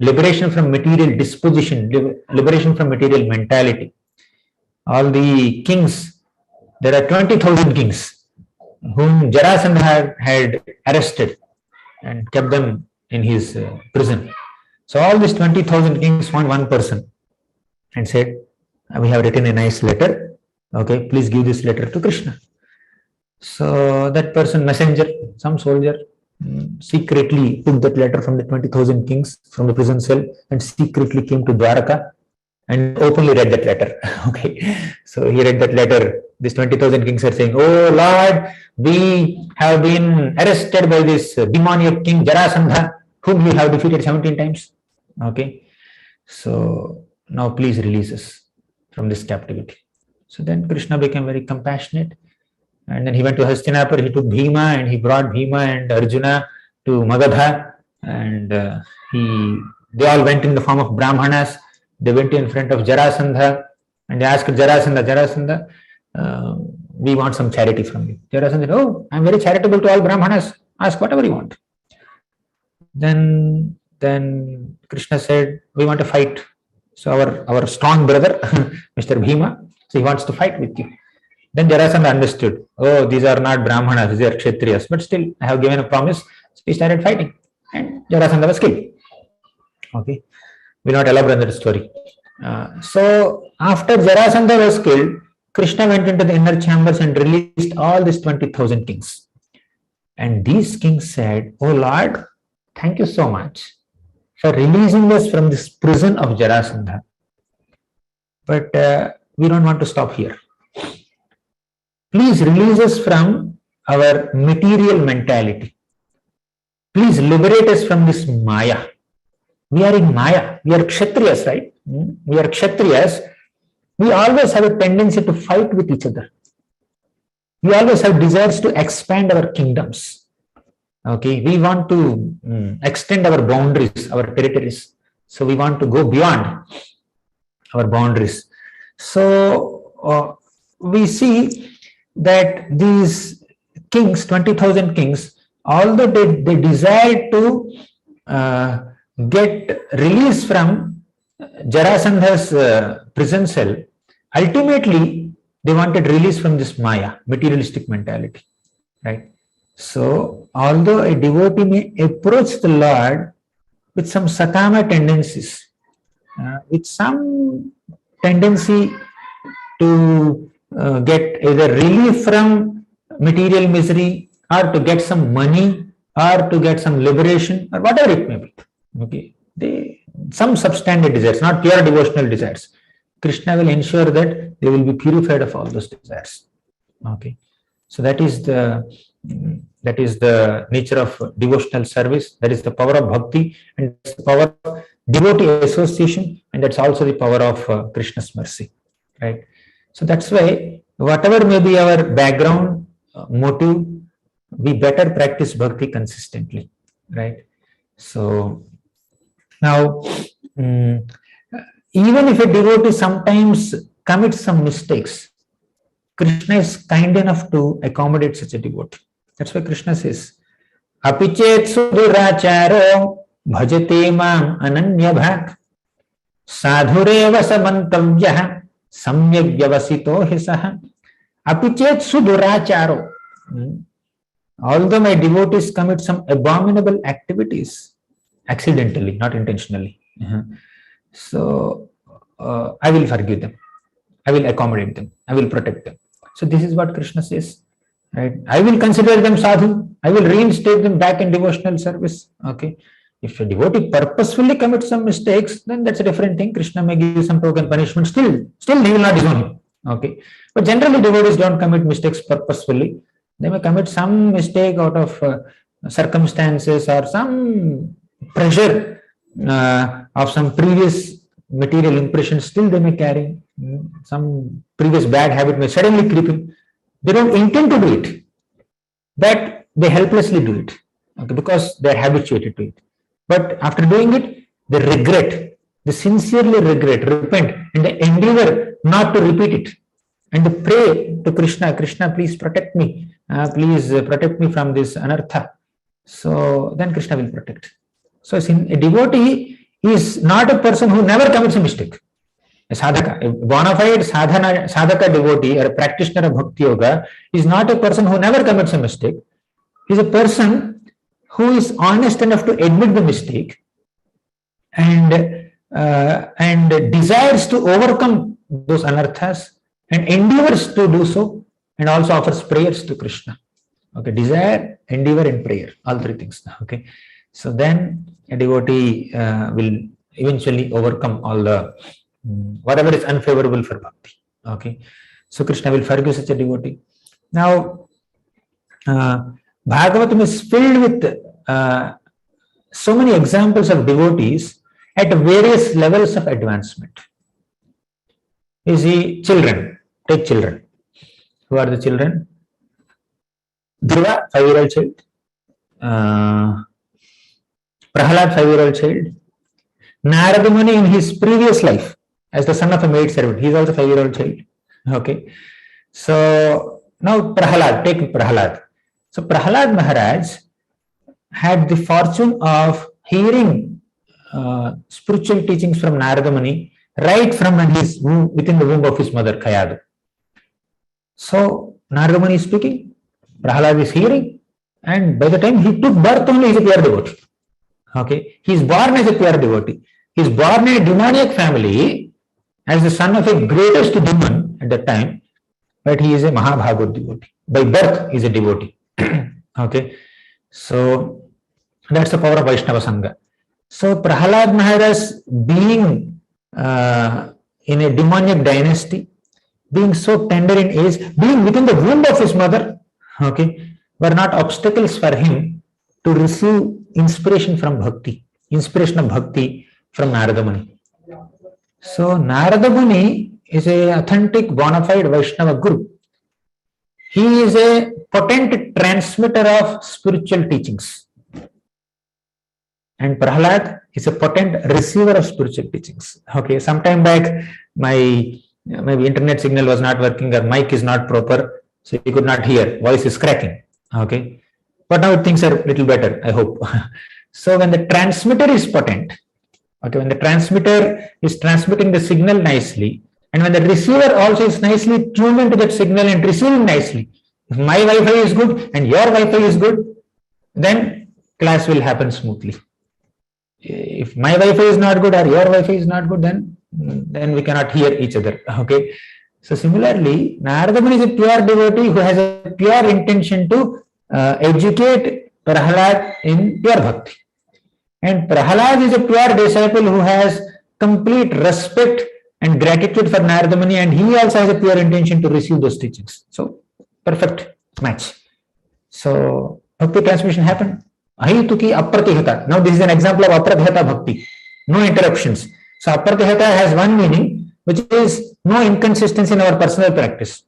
liberation from material disposition, liberation from material mentality. All the kings, there are 20,000 kings whom Jarasandha had arrested and kept them in his prison. So all these 20,000 kings found one person and said, we have written a nice letter. Okay, please give this letter to Krishna. So that person, messenger, some soldier, secretly took that letter from the 20,000 kings from the prison cell and secretly came to Dwaraka and openly read that letter. Okay, so he read that letter. These 20,000 kings are saying, oh Lord, we have been arrested by this demoniac king Jarasandha, whom you have defeated 17 times. Okay, so now please release us from this captivity. So then Krishna became very compassionate, and then he went to Hastinapur. He took Bhima and he brought Bhima and Arjuna to Magadha, and they all went in the form of Brahmanas. They went in front of Jarasandha and they asked Jarasandha, we want some charity from you. Jarasandha said, oh, I'm very charitable to all Brahmanas. Ask whatever you want. Then Krishna said, we want to fight. So our strong brother, Mr. Bhima, so he wants to fight with you. Then Jarasandha understood, oh, these are not Brahmanas, these are Kshatriyas, but still I have given a promise. So he started fighting and Jarasandha was killed. Okay, we'll not elaborate on that story. So after Jarasandha was killed, Krishna went into the inner chambers and released all these 20,000 kings. And these kings said, oh Lord, thank you so much for releasing us from this prison of Jarasandha. But we don't want to stop here. Please release us from our material mentality. Please liberate us from this Maya. We are in Maya. We are Kshatriyas, right? We are Kshatriyas. We always have a tendency to fight with each other. We always have desires to expand our kingdoms. Okay, we want to extend our boundaries, our territories. So we want to go beyond our boundaries. So we see that these kings, 20,000 kings, although they desired to get release from Jarasandha's prison cell, ultimately they wanted release from this Maya, materialistic mentality, right? So, although a devotee may approach the Lord with some sakama tendencies, with some tendency to get either relief from material misery, or to get some money, or to get some liberation, or whatever it may be. Okay, some substandard desires, not pure devotional desires. Krishna will ensure that they will be purified of all those desires. Okay, so that is the nature of devotional service. That is the power of bhakti, and the power of devotee association, and that's also the power of Krishna's mercy, right? So that's why whatever may be our background motive, we better practice bhakti consistently, right? So now, even if a devotee sometimes commits some mistakes, Krishna is kind enough to accommodate such a devotee. That's why Krishna says, Apichet suduracharo bhajate mam ananya bhak sadhureva samantavyaha samyak vyavasito hisaha. Apichet suduracharo. Although my devotees commit some abominable activities, accidentally, not intentionally, so I will forgive them, I will accommodate them, I will protect them. So this is what Krishna says, right? I will consider them sadhu, I will reinstate them back in devotional service. Okay, if a devotee purposefully commits some mistakes, then that's a different thing. Krishna may give you some token punishment, still he will not disown him. Okay, but generally devotees don't commit mistakes purposefully. They may commit some mistake out of circumstances or some pressure of some previous material impression. Still they may carry some previous bad habit may suddenly creep in. They don't intend to do it, but they helplessly do it, okay, because they are habituated to it. But after doing it, they regret, they sincerely regret, repent, and they endeavor not to repeat it. And they pray to Krishna, Krishna, please protect me. Please protect me from this anartha. So then Krishna will protect. So a devotee is not a person who never commits a mistake. A sadhaka, a bona fide sadhaka devotee or a practitioner of bhakti yoga is not a person who never commits a mistake. He is a person who is honest enough to admit the mistake and desires to overcome those anarthas and endeavors to do so, and also offers prayers to Krishna. Okay, desire, endeavor, and prayer, all three things. Okay, so then a devotee will eventually overcome all the whatever is unfavorable for bhakti. Okay, so Krishna will forgive such a devotee. Now, Bhagavatam is filled with so many examples of devotees at various levels of advancement. You see, children, take children. Who are the children? Dhruva, 5-year-old child. Prahalad, 5-year-old child. Narada Muni in his previous life, as the son of a maid servant, he is also 5-year-old child. Okay. So now Prahalad, take Prahalad. So Prahalad Maharaj had the fortune of hearing spiritual teachings from Narada Muni right from when he is within the womb of his mother Kayadu. So Narada Muni is speaking, Prahalad is hearing, and by the time he took birth only, he is a pure devotee. Okay, he is born as a pure devotee. He is born in a demoniac family as the son of a greatest demon at that time, but he is a Mahabhagavad devotee. By birth, he is a devotee. Okay, so that's the power of Vaishnava Sangha. So Prahalad Maharaj, being in a demoniac dynasty, being so tender in age, being within the womb of his mother, okay, were not obstacles for him to receive inspiration from bhakti, inspiration of bhakti from Narada Muni. So Narada Muni is an authentic bona fide Vaishnava Guru. He is a potent transmitter of spiritual teachings. And Prahalad is a potent receiver of spiritual teachings. Okay, sometime back maybe internet signal was not working or mic is not proper, so you could not hear, voice is cracking. Okay, but now things are a little better, I hope. So when the transmitter is potent, okay, when the transmitter is transmitting the signal nicely And when the receiver also is nicely tuned into that signal and receiving nicely, if my Wi-Fi is good and your Wi-Fi is good, then class will happen smoothly. If my Wi-Fi is not good or your Wi-Fi is not good, then we cannot hear each other. Okay. So similarly, Narada Muni is a pure devotee who has a pure intention to educate Prahalad in pure bhakti. And Prahalad is a pure disciple who has complete respect and gratitude for Narada Muni, and he also has a pure intention to receive those teachings. So, perfect match. So, bhakti transmission happened. Ahituki apratihata. Now, this is an example of apratihata bhakti. No interruptions. So, apratihata has one meaning, which is no inconsistency in our personal practice.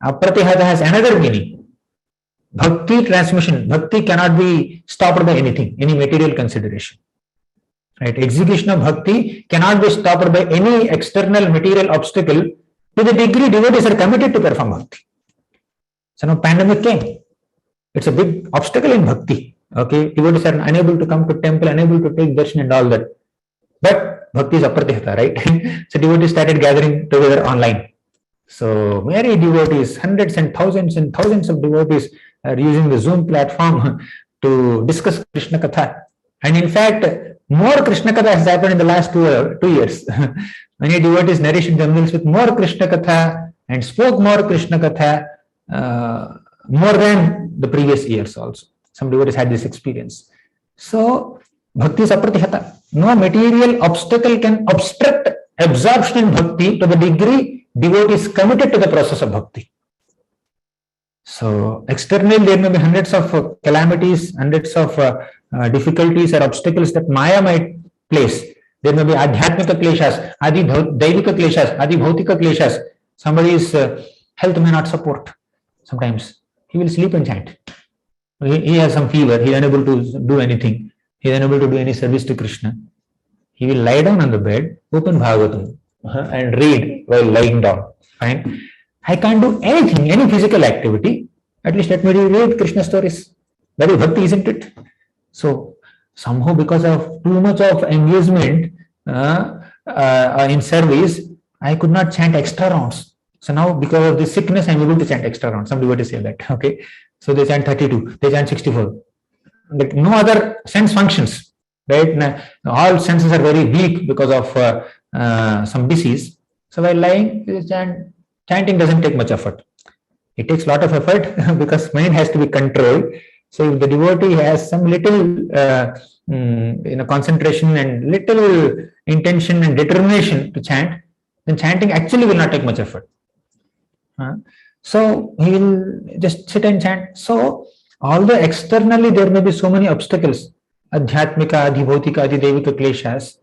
Apratihata has another meaning. Bhakti transmission. Bhakti cannot be stopped by anything, any material consideration. Right? Execution of bhakti cannot be stopped by any external material obstacle to the degree devotees are committed to perform bhakti. So now pandemic came. It's a big obstacle in bhakti. Okay, devotees are unable to come to temple, unable to take darshan and all that. But bhakti is apratihata, right? So devotees started gathering together online. So many devotees, hundreds and thousands of devotees are using the Zoom platform to discuss Krishna Katha. And in fact, more Krishna Katha has happened in the last 2 years. Many devotees nourished themselves with more Krishna Katha and spoke more Krishna Katha more than the previous years also. Some devotees had this experience. So, bhakti is apratihata. No material obstacle can obstruct absorption in bhakti to the degree devotee is committed to the process of bhakti. So, externally there may be hundreds of calamities, hundreds of difficulties or obstacles that Maya might place. There may be adhyatmika kleshas, adi daivika kleshas, adi bhautika kleshas. Somebody's health may not support. Sometimes he will sleep and chant. He has some fever, he is unable to do anything. He is unable to do any service to Krishna. He will lie down on the bed, open Bhagavatam and read while lying down. Fine. I can't do anything, any physical activity. At least let me read Krishna stories. That is bhakti, isn't it? So somehow because of too much of engagement in service, I could not chant extra rounds. So now because of this sickness, I am able to chant extra rounds. Some devotees say that. Okay. So they chant 32, they chant 64. Like no other sense functions. Right? Now, all senses are very weak because of some disease. So while lying, chanting doesn't take much effort. It takes a lot of effort because mind has to be controlled. So if the devotee has some little concentration and little intention and determination to chant, then chanting actually will not take much effort. So he will just sit and chant. So although externally there may be so many obstacles, adhyatmika, adhibhautika, adhidevika kleshas,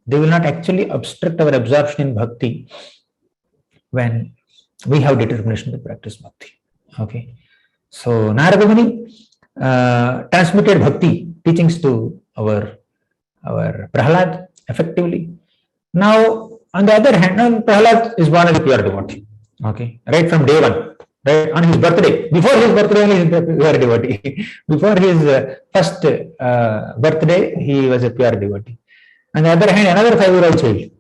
they will not actually obstruct our absorption in bhakti when we have determination to practice bhakti. Okay. So Narada Muni transmitted bhakti teachings to our Prahalad effectively. Now, on the other hand, Prahalad is born as a pure devotee. Okay, right from day one, right on his birthday. Before his birthday, only he is a pure devotee. Before his first birthday, he was a pure devotee. On the other hand, another 5-year-old child,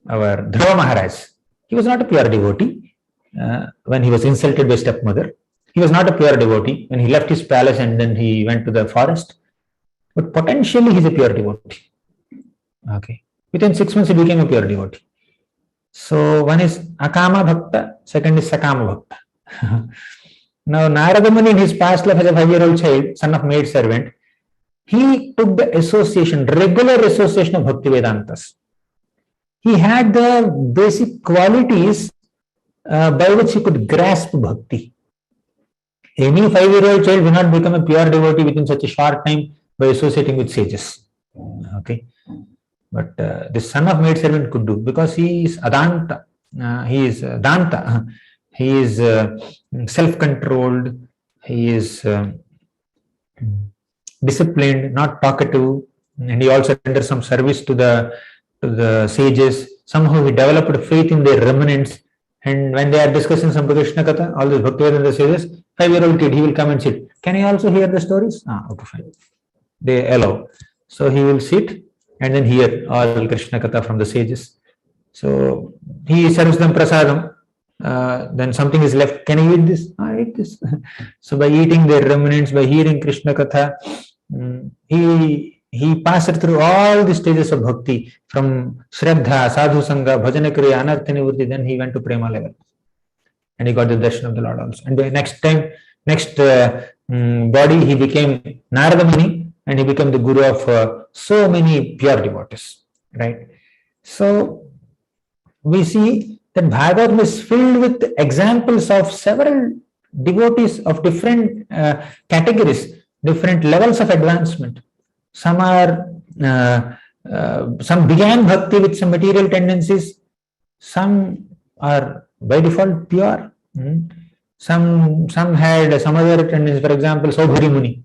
our Dhruva Maharaj, he was not a pure devotee when he was insulted by stepmother. He was not a pure devotee when he left his palace and then he went to the forest. But potentially he is a pure devotee. Okay. Within 6 months he became a pure devotee. So one is Akama Bhakta, second is Sakama Bhakta. Now Narada Muni in his past life as a 5-year-old child, son of maid servant, he took the association, regular association of Bhakti Vedantas. He had the basic qualities by which he could grasp Bhakti. Any 5-year-old child will not become a pure devotee within such a short time by associating with sages. Okay. But this son of maid servant could do because he is Adanta, he is Danta, he is self-controlled, he is disciplined, not talkative, and he also renders some service to the sages. Somehow he developed faith in their remnants, and when they are discussing some Krishna Katha, all these Bhaktivedanta sages, 5-year-old kid, he will come and sit. Can I also hear the stories? Okay, fine. They allow. So he will sit and then hear all Krishna Katha from the sages. So he serves them prasadam. Then something is left. Can I eat this? I eat this. So by eating their remnants, by hearing Krishna Katha, he passed through all the stages of bhakti, from Shraddha, Sadhu Sangha, Bhajana Kriya, Anartha Nivritti. Then he went to Prema level. And he got the darshan of the Lord also. And the next body, he became Narada Muni, and he became the guru of so many pure devotees. Right? So we see that Bhagavatam is filled with examples of several devotees of different categories, different levels of advancement. Some began bhakti with some material tendencies. Some are by default pure. Some had some other tendencies. For example, Saubhari Muni.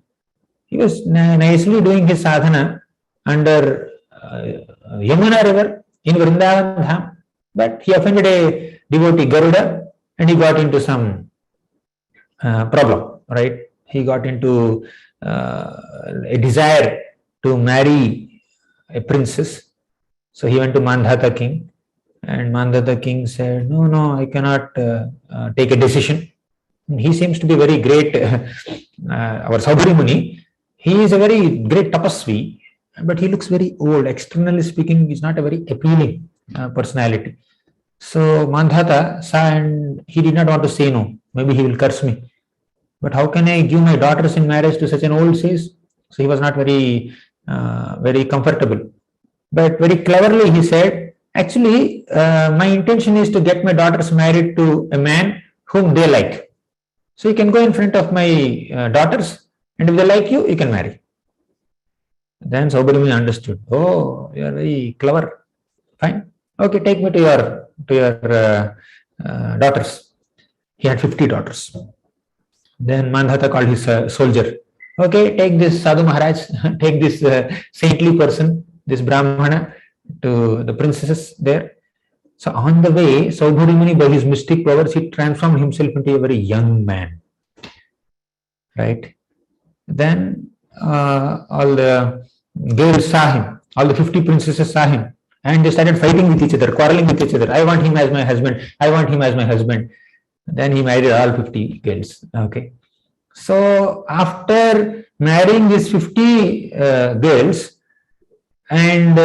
He was nicely doing his sadhana under Yamuna river in Vrindavan Dham. But he offended a devotee, Garuda, and he got into some problem, right? He got into a desire to marry a princess. So he went to Mandhata king, and Mandhata king said, no, I cannot take a decision. And he seems to be very great, our Saubhari Muni. He is a very great tapasvi, but he looks very old. Externally speaking, he's not a very appealing personality. So Mandhata saw, and he did not want to say no. Maybe he will curse me. But how can I give my daughters in marriage to such an old sage? So he was not very comfortable. But very cleverly he said, actually, my intention is to get my daughters married to a man whom they like. So you can go in front of my daughters, and if they like you, you can marry. Then Saubhari Muni understood. Oh, you are very clever. Fine. Okay, take me to your daughters. He had 50 daughters. Then Mandhata called his soldier. Okay, take this Sadhu Maharaj, take this saintly person, this Brahmana, to the princesses there. So on the way, Saubhari Muni, by his mystic powers, he transformed himself into a very young man. Right? Then all the girls saw him, all the 50 princesses saw him, and they started fighting with each other, quarreling with each other. I want him as my husband. I want him as my husband. Then he married all 50 girls. Okay. So after marrying these 50 girls, and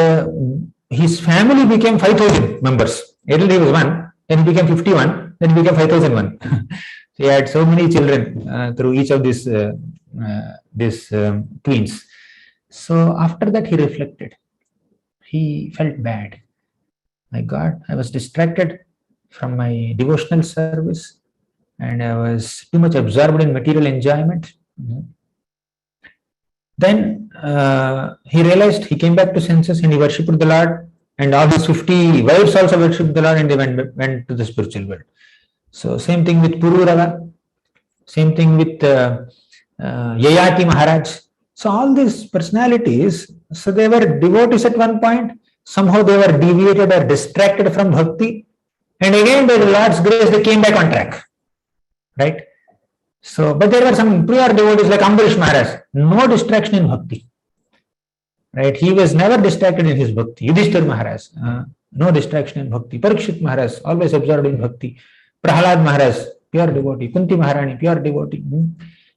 his family became 5,000 members. Earlier he was one, then he became 51, then he became 5,001. So he had so many children through each of these queens. So after that he reflected. He felt bad. My God, I was distracted from my devotional service, and I was too much absorbed in material enjoyment. Then he realized, he came back to senses, and he worshipped the Lord, and all his 50 wives also worshipped the Lord, and they went to the spiritual world. So same thing with Pururava, same thing with Yayati Maharaj. So all these personalities, so they were devotees at one point, somehow they were deviated or distracted from bhakti, and again by the Lord's grace they came back on track. Right? So, but there were some pure devotees like Ambarish Maharaj, no distraction in bhakti. Right? He was never distracted in his bhakti. Yudhishthira Maharaj, no distraction in bhakti. Parikshit Maharaj, always absorbed in bhakti. Prahalad Maharaj, pure devotee. Kunti Maharani, pure devotee.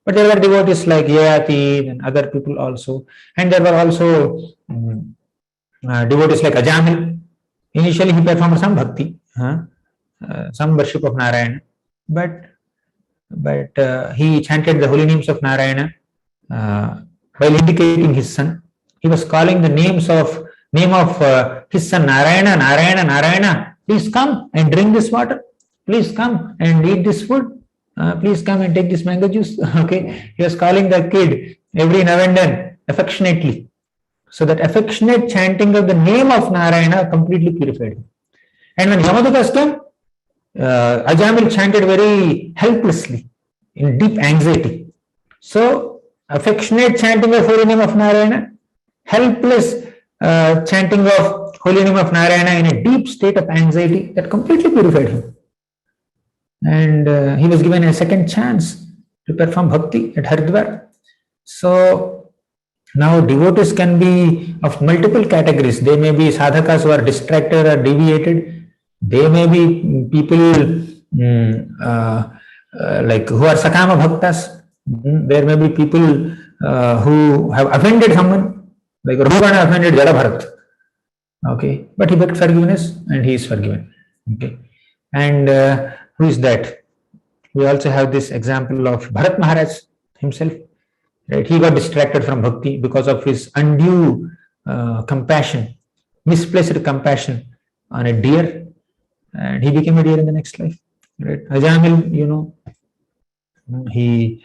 But there were devotees like Yayati and other people also. And there were also devotees like Ajamil. Initially he performed some bhakti, some worship of Narayana. But he chanted the holy names of Narayana while indicating his son. He was calling the name of his son Narayana, Narayana, Narayana. Please come and drink this water. Please come and eat this food. Please come and take this mango juice. Okay, he was calling the kid every now and then affectionately. So that affectionate chanting of the name of Narayana completely purified him. And when Yamadutas came, Ajamil chanted very helplessly, in deep anxiety. So, affectionate chanting of holy name of Narayana, helpless chanting of holy name of Narayana in a deep state of anxiety, that completely purified him. And he was given a second chance to perform bhakti at Haridwar. So, now devotees can be of multiple categories. They may be sadhakas who are distracted or deviated. They may be people like who are Sakama Bhaktas. There may be people who have offended someone, like Ravana offended Jada Bharat. Okay, but he begged forgiveness and he is forgiven. Okay, and who is that? We also have this example of Bharat Maharaj himself. Right, he got distracted from bhakti because of his undue compassion, misplaced compassion on a deer, and he became a deer in the next life. Right, Ajamil, he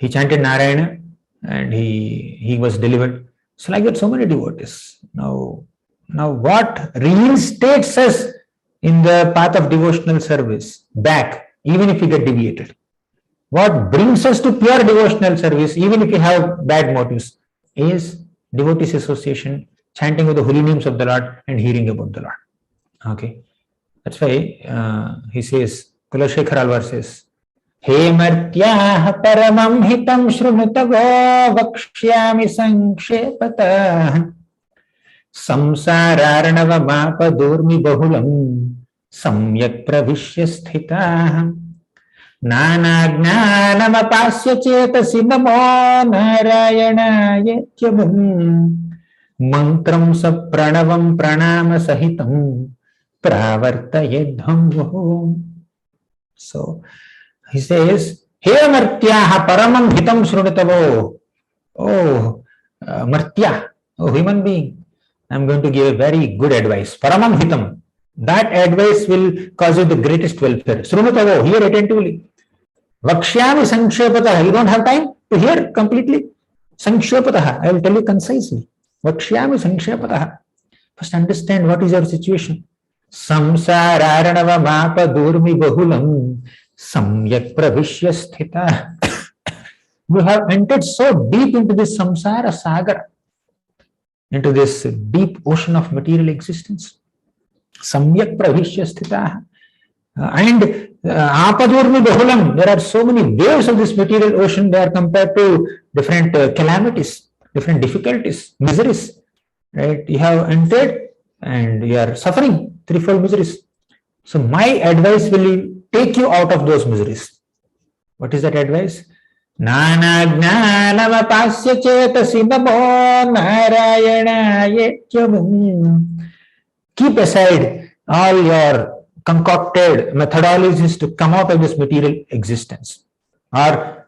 chanted Narayana and he was delivered. So like that, so many devotees. Now what reinstates us in the path of devotional service back, even if we get deviated? What brings us to pure devotional service, even if we have bad motives, is devotees association, chanting of the holy names of the Lord and hearing about the Lord. Okay, that's why he says, Kulashekar Alvar says, He martyah paramam hitam shrunutavo vakshyami sankshepatah samsararnava mapa durmi bahulam samyak pravishya sthitah नानाज्ञानमपास्य चेतसि नमो नारायणाय मंत्रं सप्रणवं प्रणाम सहितं प्रावर्तयेद्धं वुः. So he says, हे मर्त्याः परमं हितं शृणुतवो. Oh, Martya, oh human being, I am going to give a very good advice. Paramam hitam. That advice will cause you the greatest welfare. Shrunutavo, hear attentively. Vakshyami sankshepatah. You don't have time to hear completely. Sankshepatah. I will tell you concisely. Vakshyami sankshepatah. First understand what is your situation. Samsararnava mapa durmi bahulam samyak pravishya sthita. You have entered so deep into this samsara sagar, into this deep ocean of material existence. Samyak pravishya sthita. And apadurmi bahulam, there are so many waves of this material ocean. They are compared to different calamities, different difficulties, miseries. Right? You have entered and you are suffering threefold miseries. So my advice will take you out of those miseries. What is that advice? Nana gnanamapasya chetasi namo narayanaye. Keep aside all your concocted methodologies to come out of this material existence, or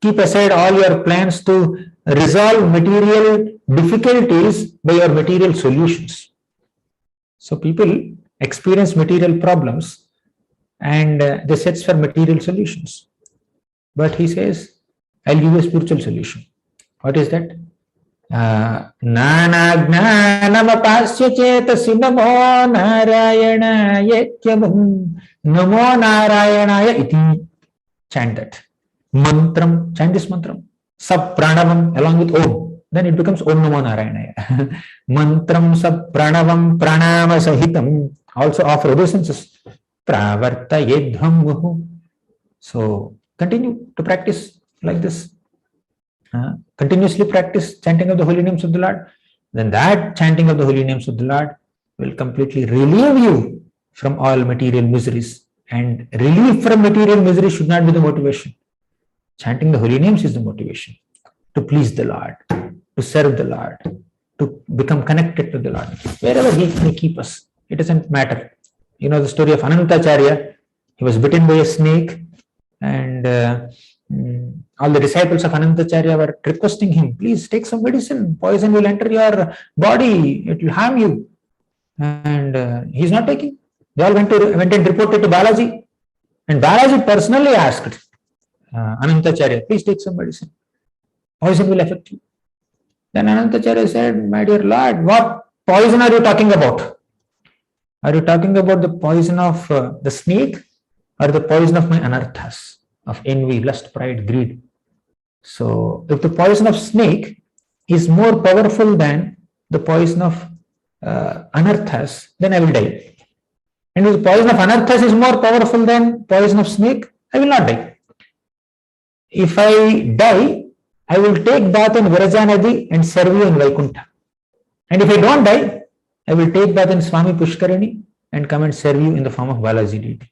keep aside all your plans to resolve material difficulties by your material solutions. So people experience material problems and they search for material solutions. But he says, I'll give you a spiritual solution. What is that? Nana gnanamapasya chetasi namo narayanaya namo narayanaya iti. Chant that. Mantram, chant this mantram. Sab pranavam along with Om. Then it becomes Om namo narayanaya. Mantram sab pranavam pranama sahitam. Also offer obeisances. Pravarta yedham muhu. So continue to practice like this. Continuously practice chanting of the holy names of the Lord. Then that chanting of the holy names of the Lord will completely relieve you from all material miseries. And relief from material misery should not be the motivation. Chanting the holy names is the motivation. To please the Lord, to serve the Lord, to become connected to the Lord. Wherever He may keep us, it doesn't matter. You know the story of Anantacharya. He was bitten by a snake, and all the disciples of Anantacharya were requesting him, please take some medicine, poison will enter your body, it will harm you. And he's not taking. They all went and reported to Balaji. And Balaji personally asked Anantacharya, please take some medicine, poison will affect you. Then Anantacharya said, my dear Lord, what poison are you talking about? Are you talking about the poison of the snake or the poison of my anarthas, of envy, lust, pride, greed? So if the poison of snake is more powerful than the poison of anarthas, then I will die. And if the poison of anarthas is more powerful than poison of snake, I will not die. If I die, I will take bath in Virajanadi and serve you in Vaikuntha. And if I don't die, I will take bath in Swami Pushkarini and come and serve you in the form of Balaji deity.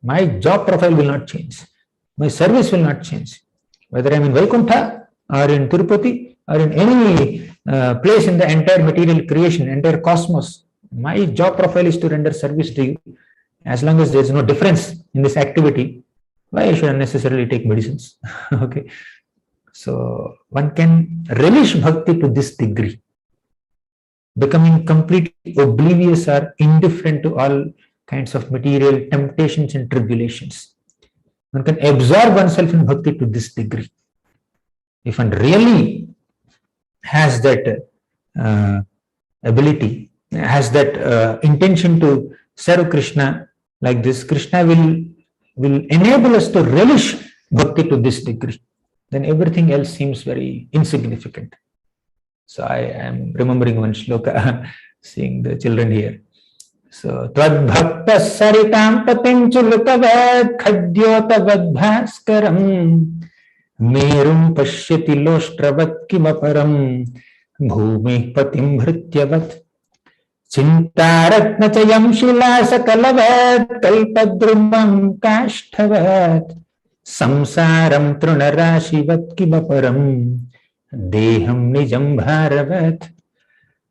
My job profile will not change. My service will not change. Whether I'm in Vaikuntha or in Tirupati or in any place in the entire material creation, entire cosmos, my job profile is to render service to you. As long as there is no difference in this activity, why I should unnecessarily take medicines? Okay. So one can relish bhakti to this degree, becoming completely oblivious or indifferent to all kinds of material temptations and tribulations. One can absorb oneself in bhakti to this degree. If one really has that ability, has that intention to serve Krishna like this, Krishna will enable us to relish bhakti to this degree. Then everything else seems very insignificant. So I am remembering one shloka, seeing the children here. So, Tvad bhakta saritam patim chulutavad khadyotavad bhaskaram merum pashyati loshtravat kimaparam bhumi patim bhrutyavat chintaratna chayam shilasakalavat kalpadrumam kashthavat samsaram trunarashivat kimaparam deham nijam bharavat.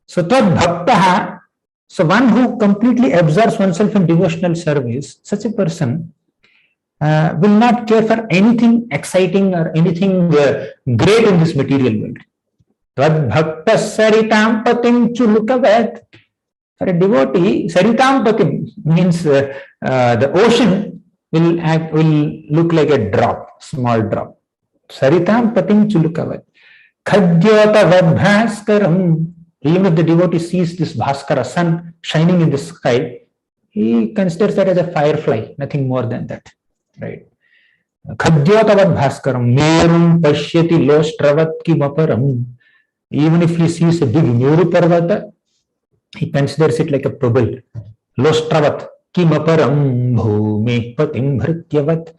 So, Tvad bhaktaha, so one who completely absorbs oneself in devotional service, such a person will not care for anything exciting or anything great in this material world. Tvad bhakta saritam patim chulukavat. For a devotee, saritam patim means the ocean will look like a drop, small drop. Saritam patim chulukavat. Khadyotavad bhaskaram. Even if the devotee sees this Bhaskara, sun shining in the sky, he considers that as a firefly, nothing more than that, right? Khadyotavad bhaskaram, merum pashyati loshtravat kimaparam. Even if he sees a big Meru Parvata, he considers it like a pebble. Loshtravat kimaparam bhumi patim bhrutyavat.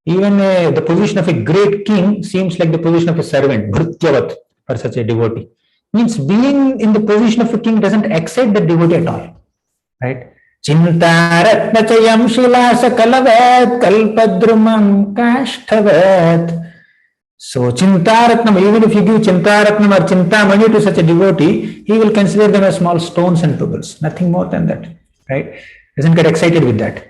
Even the position of a great king seems like the position of a servant, bhrutyavat, for such a devotee. Means being in the position of a king doesn't excite the devotee at all, right? Chintaratna chayam shilasa kalavat kalpadrumam kashthavat. So Chintaratnam, even if you give Chintaratnam or Chintamani to such a devotee, he will consider them as small stones and pebbles, nothing more than that, right? Doesn't get excited with that.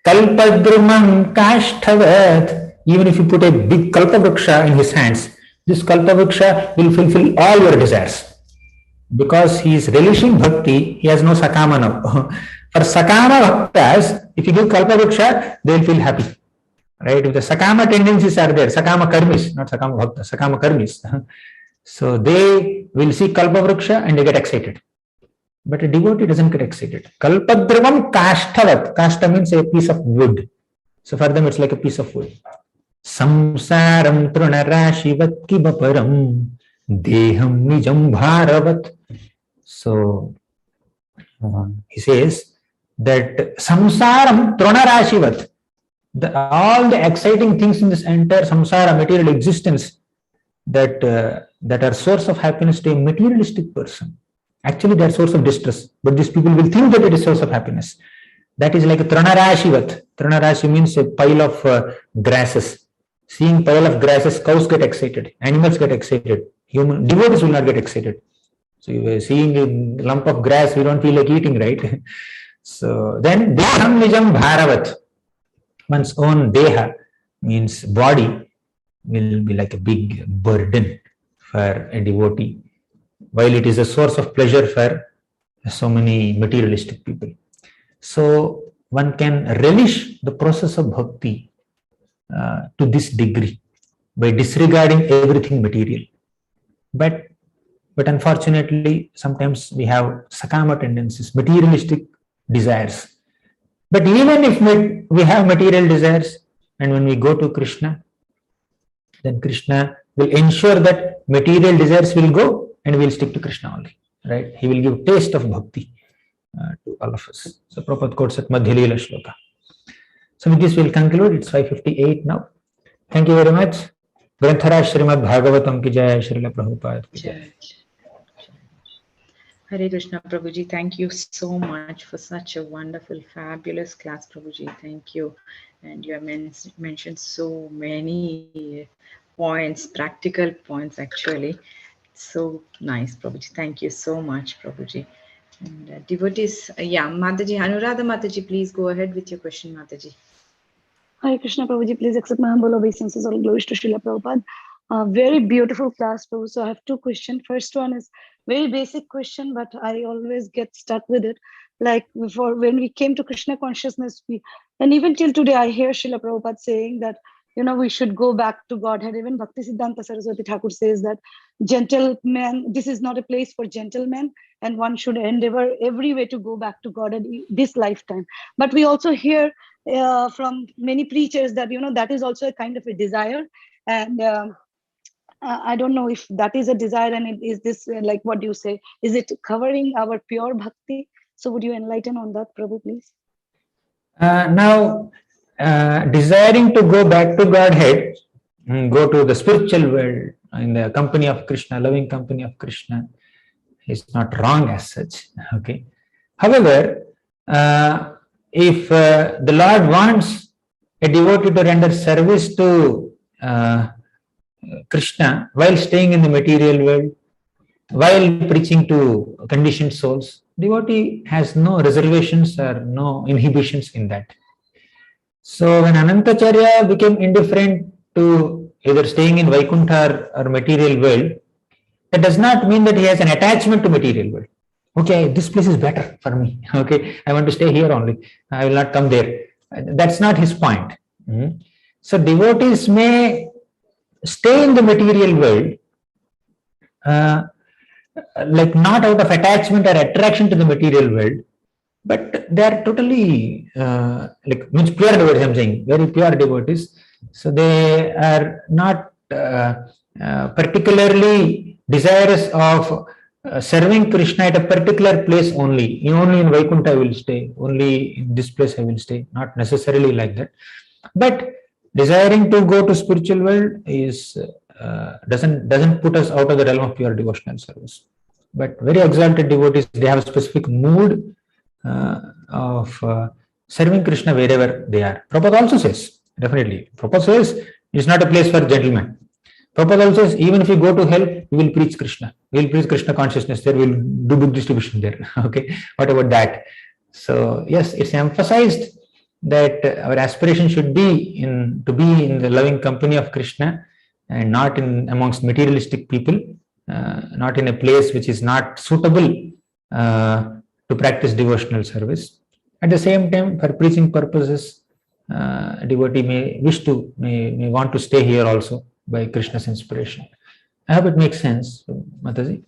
Kalpadrumam kashthavat. Even if you put a big kalpavruksha in his hands, this kalpavruksha will fulfill all your desires. Because he is relishing bhakti, he has no sakama now. For sakama bhaktas, if you give kalpavruksha, they will feel happy. Right? If the sakama tendencies are there, sakama karmis, not sakama bhakta, sakama karmis. So they will see kalpavruksha and they get excited. But a devotee doesn't get excited. Kalpadruvam kashthavat. Kashta means a piece of wood. So for them it's like a piece of wood. Samsaram trunarashivat kimaparam deham nijam bharavat. So he says that samsaram trunarashivat, all the exciting things in this entire samsara, material existence, that are source of happiness to a materialistic person. Actually they are source of distress, but these people will think that it is source of happiness. That is like a tranarashivat. Tranarashi means a pile of grasses. Seeing pile of grasses, cows get excited, animals get excited, human devotees will not get excited. So you are seeing a lump of grass, we don't feel like eating, right? So then deham nijam bharavat. One's own deha means body will be like a big burden for a devotee, while it is a source of pleasure for so many materialistic people. So one can relish the process of bhakti to this degree by disregarding everything material. But unfortunately, sometimes we have sakama tendencies, materialistic desires. But even if we have material desires, and when we go to Krishna, then Krishna will ensure that material desires will go and we will stick to Krishna only, right? He will give taste of bhakti to all of us. So Prabhupada quotes at Madhya Leela Shloka. So with this we will conclude. It's 5:58 now. Thank you very much. Granthara Srimad Bhagavatam ki jai, Srila Prabhupada ki jai. Hare Krishna, Prabhuji. Thank you so much for such a wonderful, fabulous class, Prabhuji. Thank you. And you have mentioned so many points, practical points actually. So nice, Prabhuji. Thank you so much, Prabhuji. And devotees, Mataji, Anuradha Mataji, please go ahead with your question, Mataji. Hare Krishna, Prabhuji, please accept my humble obeisances. All glories to Srila Prabhupada. Very beautiful class, Prabhu. So I have two questions. First one is very basic question, but I always get stuck with it. Like before, when we came to Krishna consciousness, and even till today, I hear Srila Prabhupada saying that, we should go back to Godhead. Even Bhakti Siddhanta Saraswati Thakur says that gentlemen, this is not a place for gentlemen, and one should endeavor every way to go back to Godhead this lifetime. But we also hear from many preachers that, that is also a kind of a desire. And I don't know if that is a desire, and is this like what do you say? Is it covering our pure bhakti? So would you enlighten on that, Prabhu, please? Now, desiring to go back to Godhead, go to the spiritual world in the company of Krishna, loving company of Krishna, is not wrong as such. Okay. However, if the Lord wants a devotee to render service to Krishna while staying in the material world, while preaching to conditioned souls, devotee has no reservations or no inhibitions in that. So when Anantacharya became indifferent to either staying in Vaikuntha or material world, that does not mean that he has an attachment to material world. Okay, this place is better for me. Okay, I want to stay here only. I will not come there. That's not his point. So devotees may stay in the material world, like not out of attachment or attraction to the material world, but they are totally means pure devotees. I'm saying very pure devotees. So they are not particularly desirous of serving Krishna at a particular place only. Only in Vaikuntha I will stay. Only in this place I will stay. Not necessarily like that. But desiring to go to spiritual world is doesn't put us out of the realm of pure devotional service. But very exalted devotees, they have a specific mood of serving Krishna wherever they are. Prabhupada also says, definitely. Prabhupada says it's not a place for gentlemen. Prabhupada also says, even if you go to hell, we will preach Krishna. We will preach Krishna consciousness there. We will do book distribution there. Okay, what about that? So yes, it's emphasized that our aspiration should be to be in the loving company of Krishna and not in amongst materialistic people, not in a place which is not suitable to practice devotional service. At the same time, for preaching purposes, devotee may want to stay here also by Krishna's inspiration. I hope it makes sense, Mataji.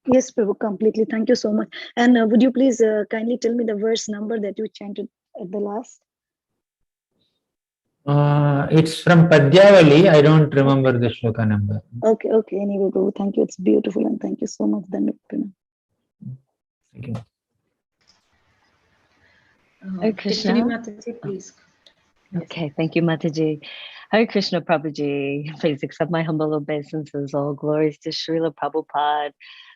Yes, Prabhu, completely. Thank you so much. And would you please kindly tell me the verse number that you chanted at the last? It's from Padyavali. I don't remember the shloka number. Okay. Anyway, Prabhu, thank you. It's beautiful, and thank you so much. Thank you. Hare Krishna. Mataji, please. Okay, thank you, Mataji. Hare Krishna, Prabhuji. Please accept my humble obeisances. All glories to Srila Prabhupada.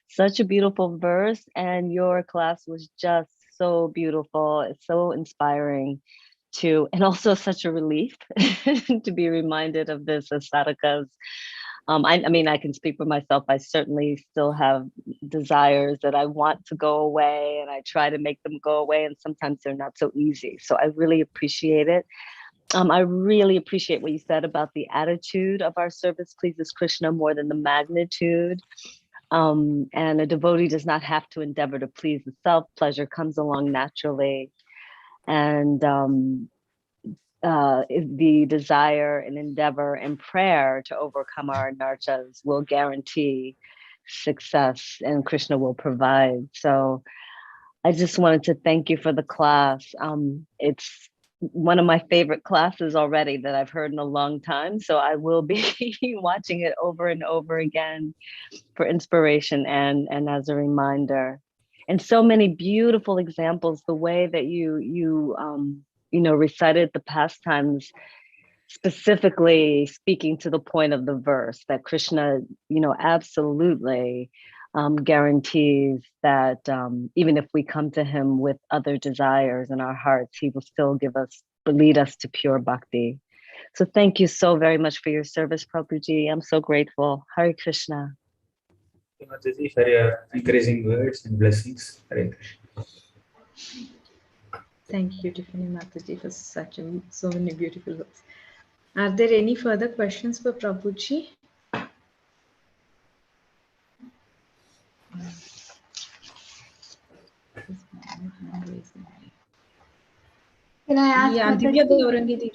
Such a beautiful verse, and your class was just so beautiful. It's so inspiring and also such a relief to be reminded of this as sadhakas. I mean, I can speak for myself. I certainly still have desires that I want to go away, and I try to make them go away, and sometimes they're not so easy. So I really appreciate it. I really appreciate what you said about the attitude of our service pleases Krishna more than the magnitude. And a devotee does not have to endeavor to please the self. Pleasure comes along naturally. And the desire and endeavor and prayer to overcome our anarchas will guarantee success, and Krishna will provide. So I just wanted to thank you for the class. It's one of my favorite classes already that I've heard in a long time. So I will be watching it over and over again for inspiration and as a reminder. And so many beautiful examples, the way that you recited the pastimes, specifically speaking to the point of the verse that Krishna, absolutely guarantees that even if we come to him with other desires in our hearts, he will still lead us to pure bhakti. So thank you so very much for your service, Prabhuji. I'm so grateful. Hare Krishna. Thank you, Mataji, for your encouraging words and blessings. Hare Krishna. Thank you, Tiffany Mataji, for so many beautiful words. Are there any further questions for Prabhuji? Can I ask Divya Mataji? Gaurangi,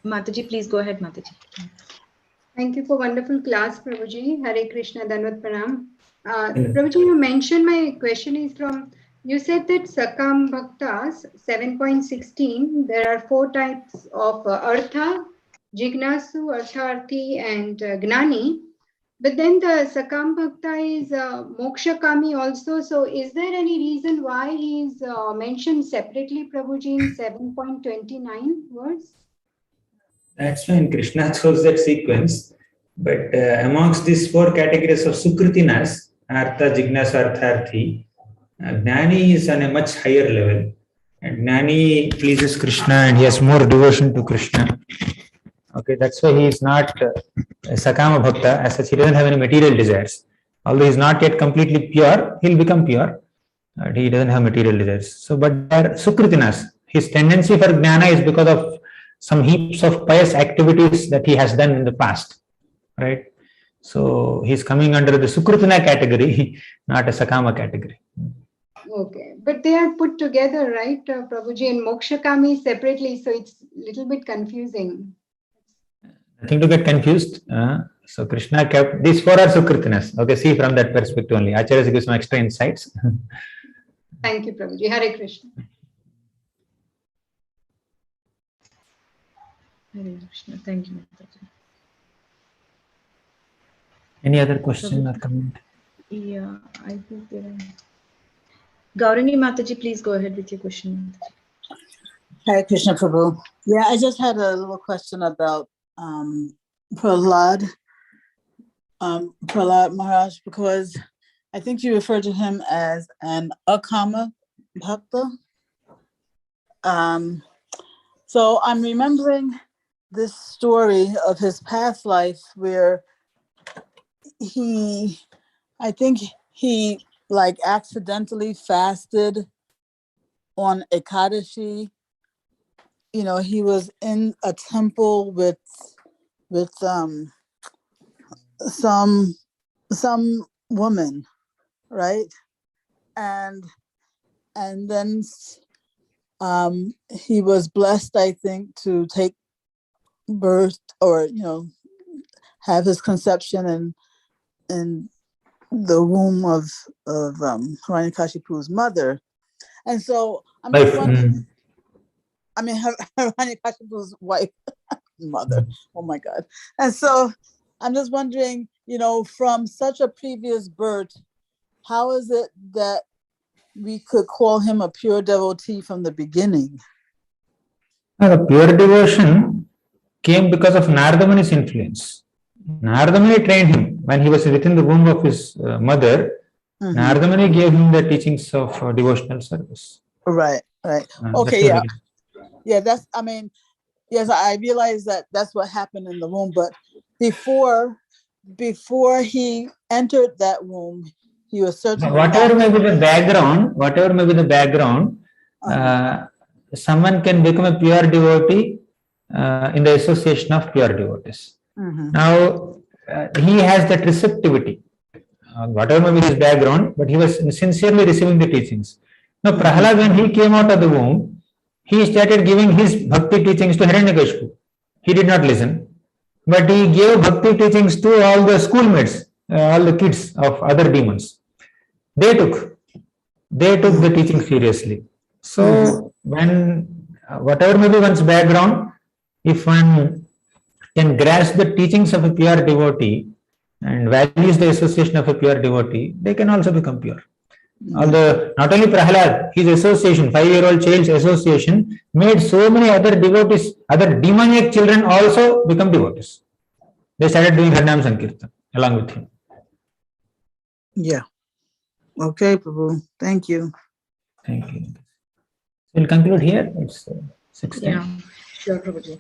Mataji, please go ahead, Mataji. Thank you for wonderful class, Prabhuji. Hare Krishna, Danvat Pranam. Prabhuji, you mentioned, my question is from, you said that Sakam Bhaktas 7.16, there are 4 types of Artha, Jignasu, Artharthi, and Gnani. But then the Sakam Bhakta is Mokshakami also. So is there any reason why he is mentioned separately, Prabhuji, in 7.29 words? That's fine. Krishna chose that sequence. But amongst these 4 categories of Sukritinas, Artha, Jignasu, Artharthi, Gnani is on a much higher level. And Gnani pleases Krishna and he has more devotion to Krishna. Okay, that's why he is not a Sakama Bhakta. As such, he doesn't have any material desires. Although he is not yet completely pure, he will become pure. He doesn't have material desires. So, but they are Sukritinas. His tendency for Gnana is because of some heaps of pious activities that he has done in the past. Right? So, he is coming under the Sukritina category, not a Sakama category. Okay, but they are put together, right, Prabhuji, and Mokshakami separately, so it's a little bit confusing. Nothing to get confused. So Krishna kept these 4 are Sukritinas. Okay, see from that perspective only. Acharya gives some extra insights. Thank you, Prabhuji. Hare Krishna. Hare Krishna. Thank you, Mataji. Any other question or comment? Yeah, I think there are. Gaurangi Mataji, please go ahead with your question. Hare Krishna Prabhu. Yeah, I just had a little question about Prahlad Maharaj, because I think you referred to him as an Akama Bhakta. So I'm remembering this story of his past life where I think he like accidentally fasted on Ekadashi. You know, he was in a temple with some woman, right? And then he was blessed, I think, to take birth, or have his conception in the womb of Hiranyakashipu's mother. And so I'm just wondering, I mean, Hiranyakashipu's wife, mother, oh my God. And so I'm just wondering, from such a previous birth, how is it that we could call him a pure devotee from the beginning? The pure devotion came because of Narada Muni's influence. Narada Muni trained him when he was within the womb of his mother. Mm-hmm. Narada Muni gave him the teachings of devotional service. Right. Okay, yeah. Yeah, yes, I realize that that's what happened in the womb, but before he entered that womb, he was certainly whatever may be the background, someone can become a pure devotee in the association of pure devotees. Mm-hmm. Now, he has that receptivity, whatever may be his background, but he was sincerely receiving the teachings. Now, Prahlad, when he came out of the womb, he started giving his bhakti teachings to Hiranyakashipu. He did not listen, but he gave bhakti teachings to all the schoolmates, all the kids of other demons. They took the teaching seriously. So, when whatever may be one's background, if one can grasp the teachings of a pure devotee and values the association of a pure devotee, they can also become pure. Although not only Prahlad, his association, 5-year-old child's association, made so many other devotees, other demoniac children also become devotees. They started doing Harinam Sankirtan along with him. Yeah. Okay, Prabhu. Thank you. Thank you. We'll conclude here. It's 6:10. Yeah, sure, Prabhuji.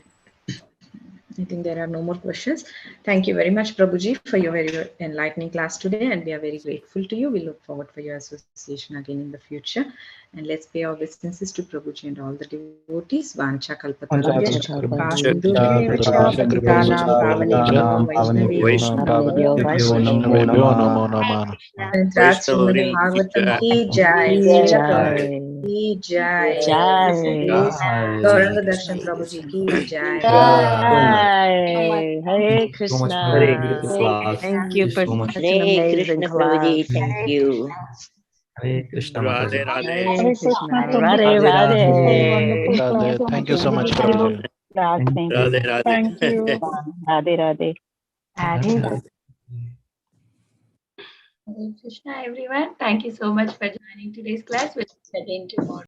I think there are no more questions. Thank you very much, Prabhuji, for your very enlightening class today, and we are very grateful to you. We look forward for your association again in the future. And let's pay our obeisances to Prabhuji and all the devotees. Vancha kalpatarubhyascha kripa sindhubhyeva cha patitanam pavanebhyo vaishnavebhyo namo namo. Raj Srimad Bhagavatam ki jai, Srila Prabhupada ki jai, Gauranga Darshan Prabhuji ki jai. Jai. Hare Krishna. Thank you for such an Hare amazing Krishna Prabhuji, class. thank you. Hare Krishna Radhe Mataji. Radhe. Hare Krishna. Prabhuji. Radhe Wonderful Radhe. class. Radhe. Thank Thank you so much, you. Prabhuji. Thank Radhe you. Radhe. Thank you. Radhe Radhe. Hare Hare Krishna, everyone. Thank you so much for joining today's class. We'll meet again tomorrow.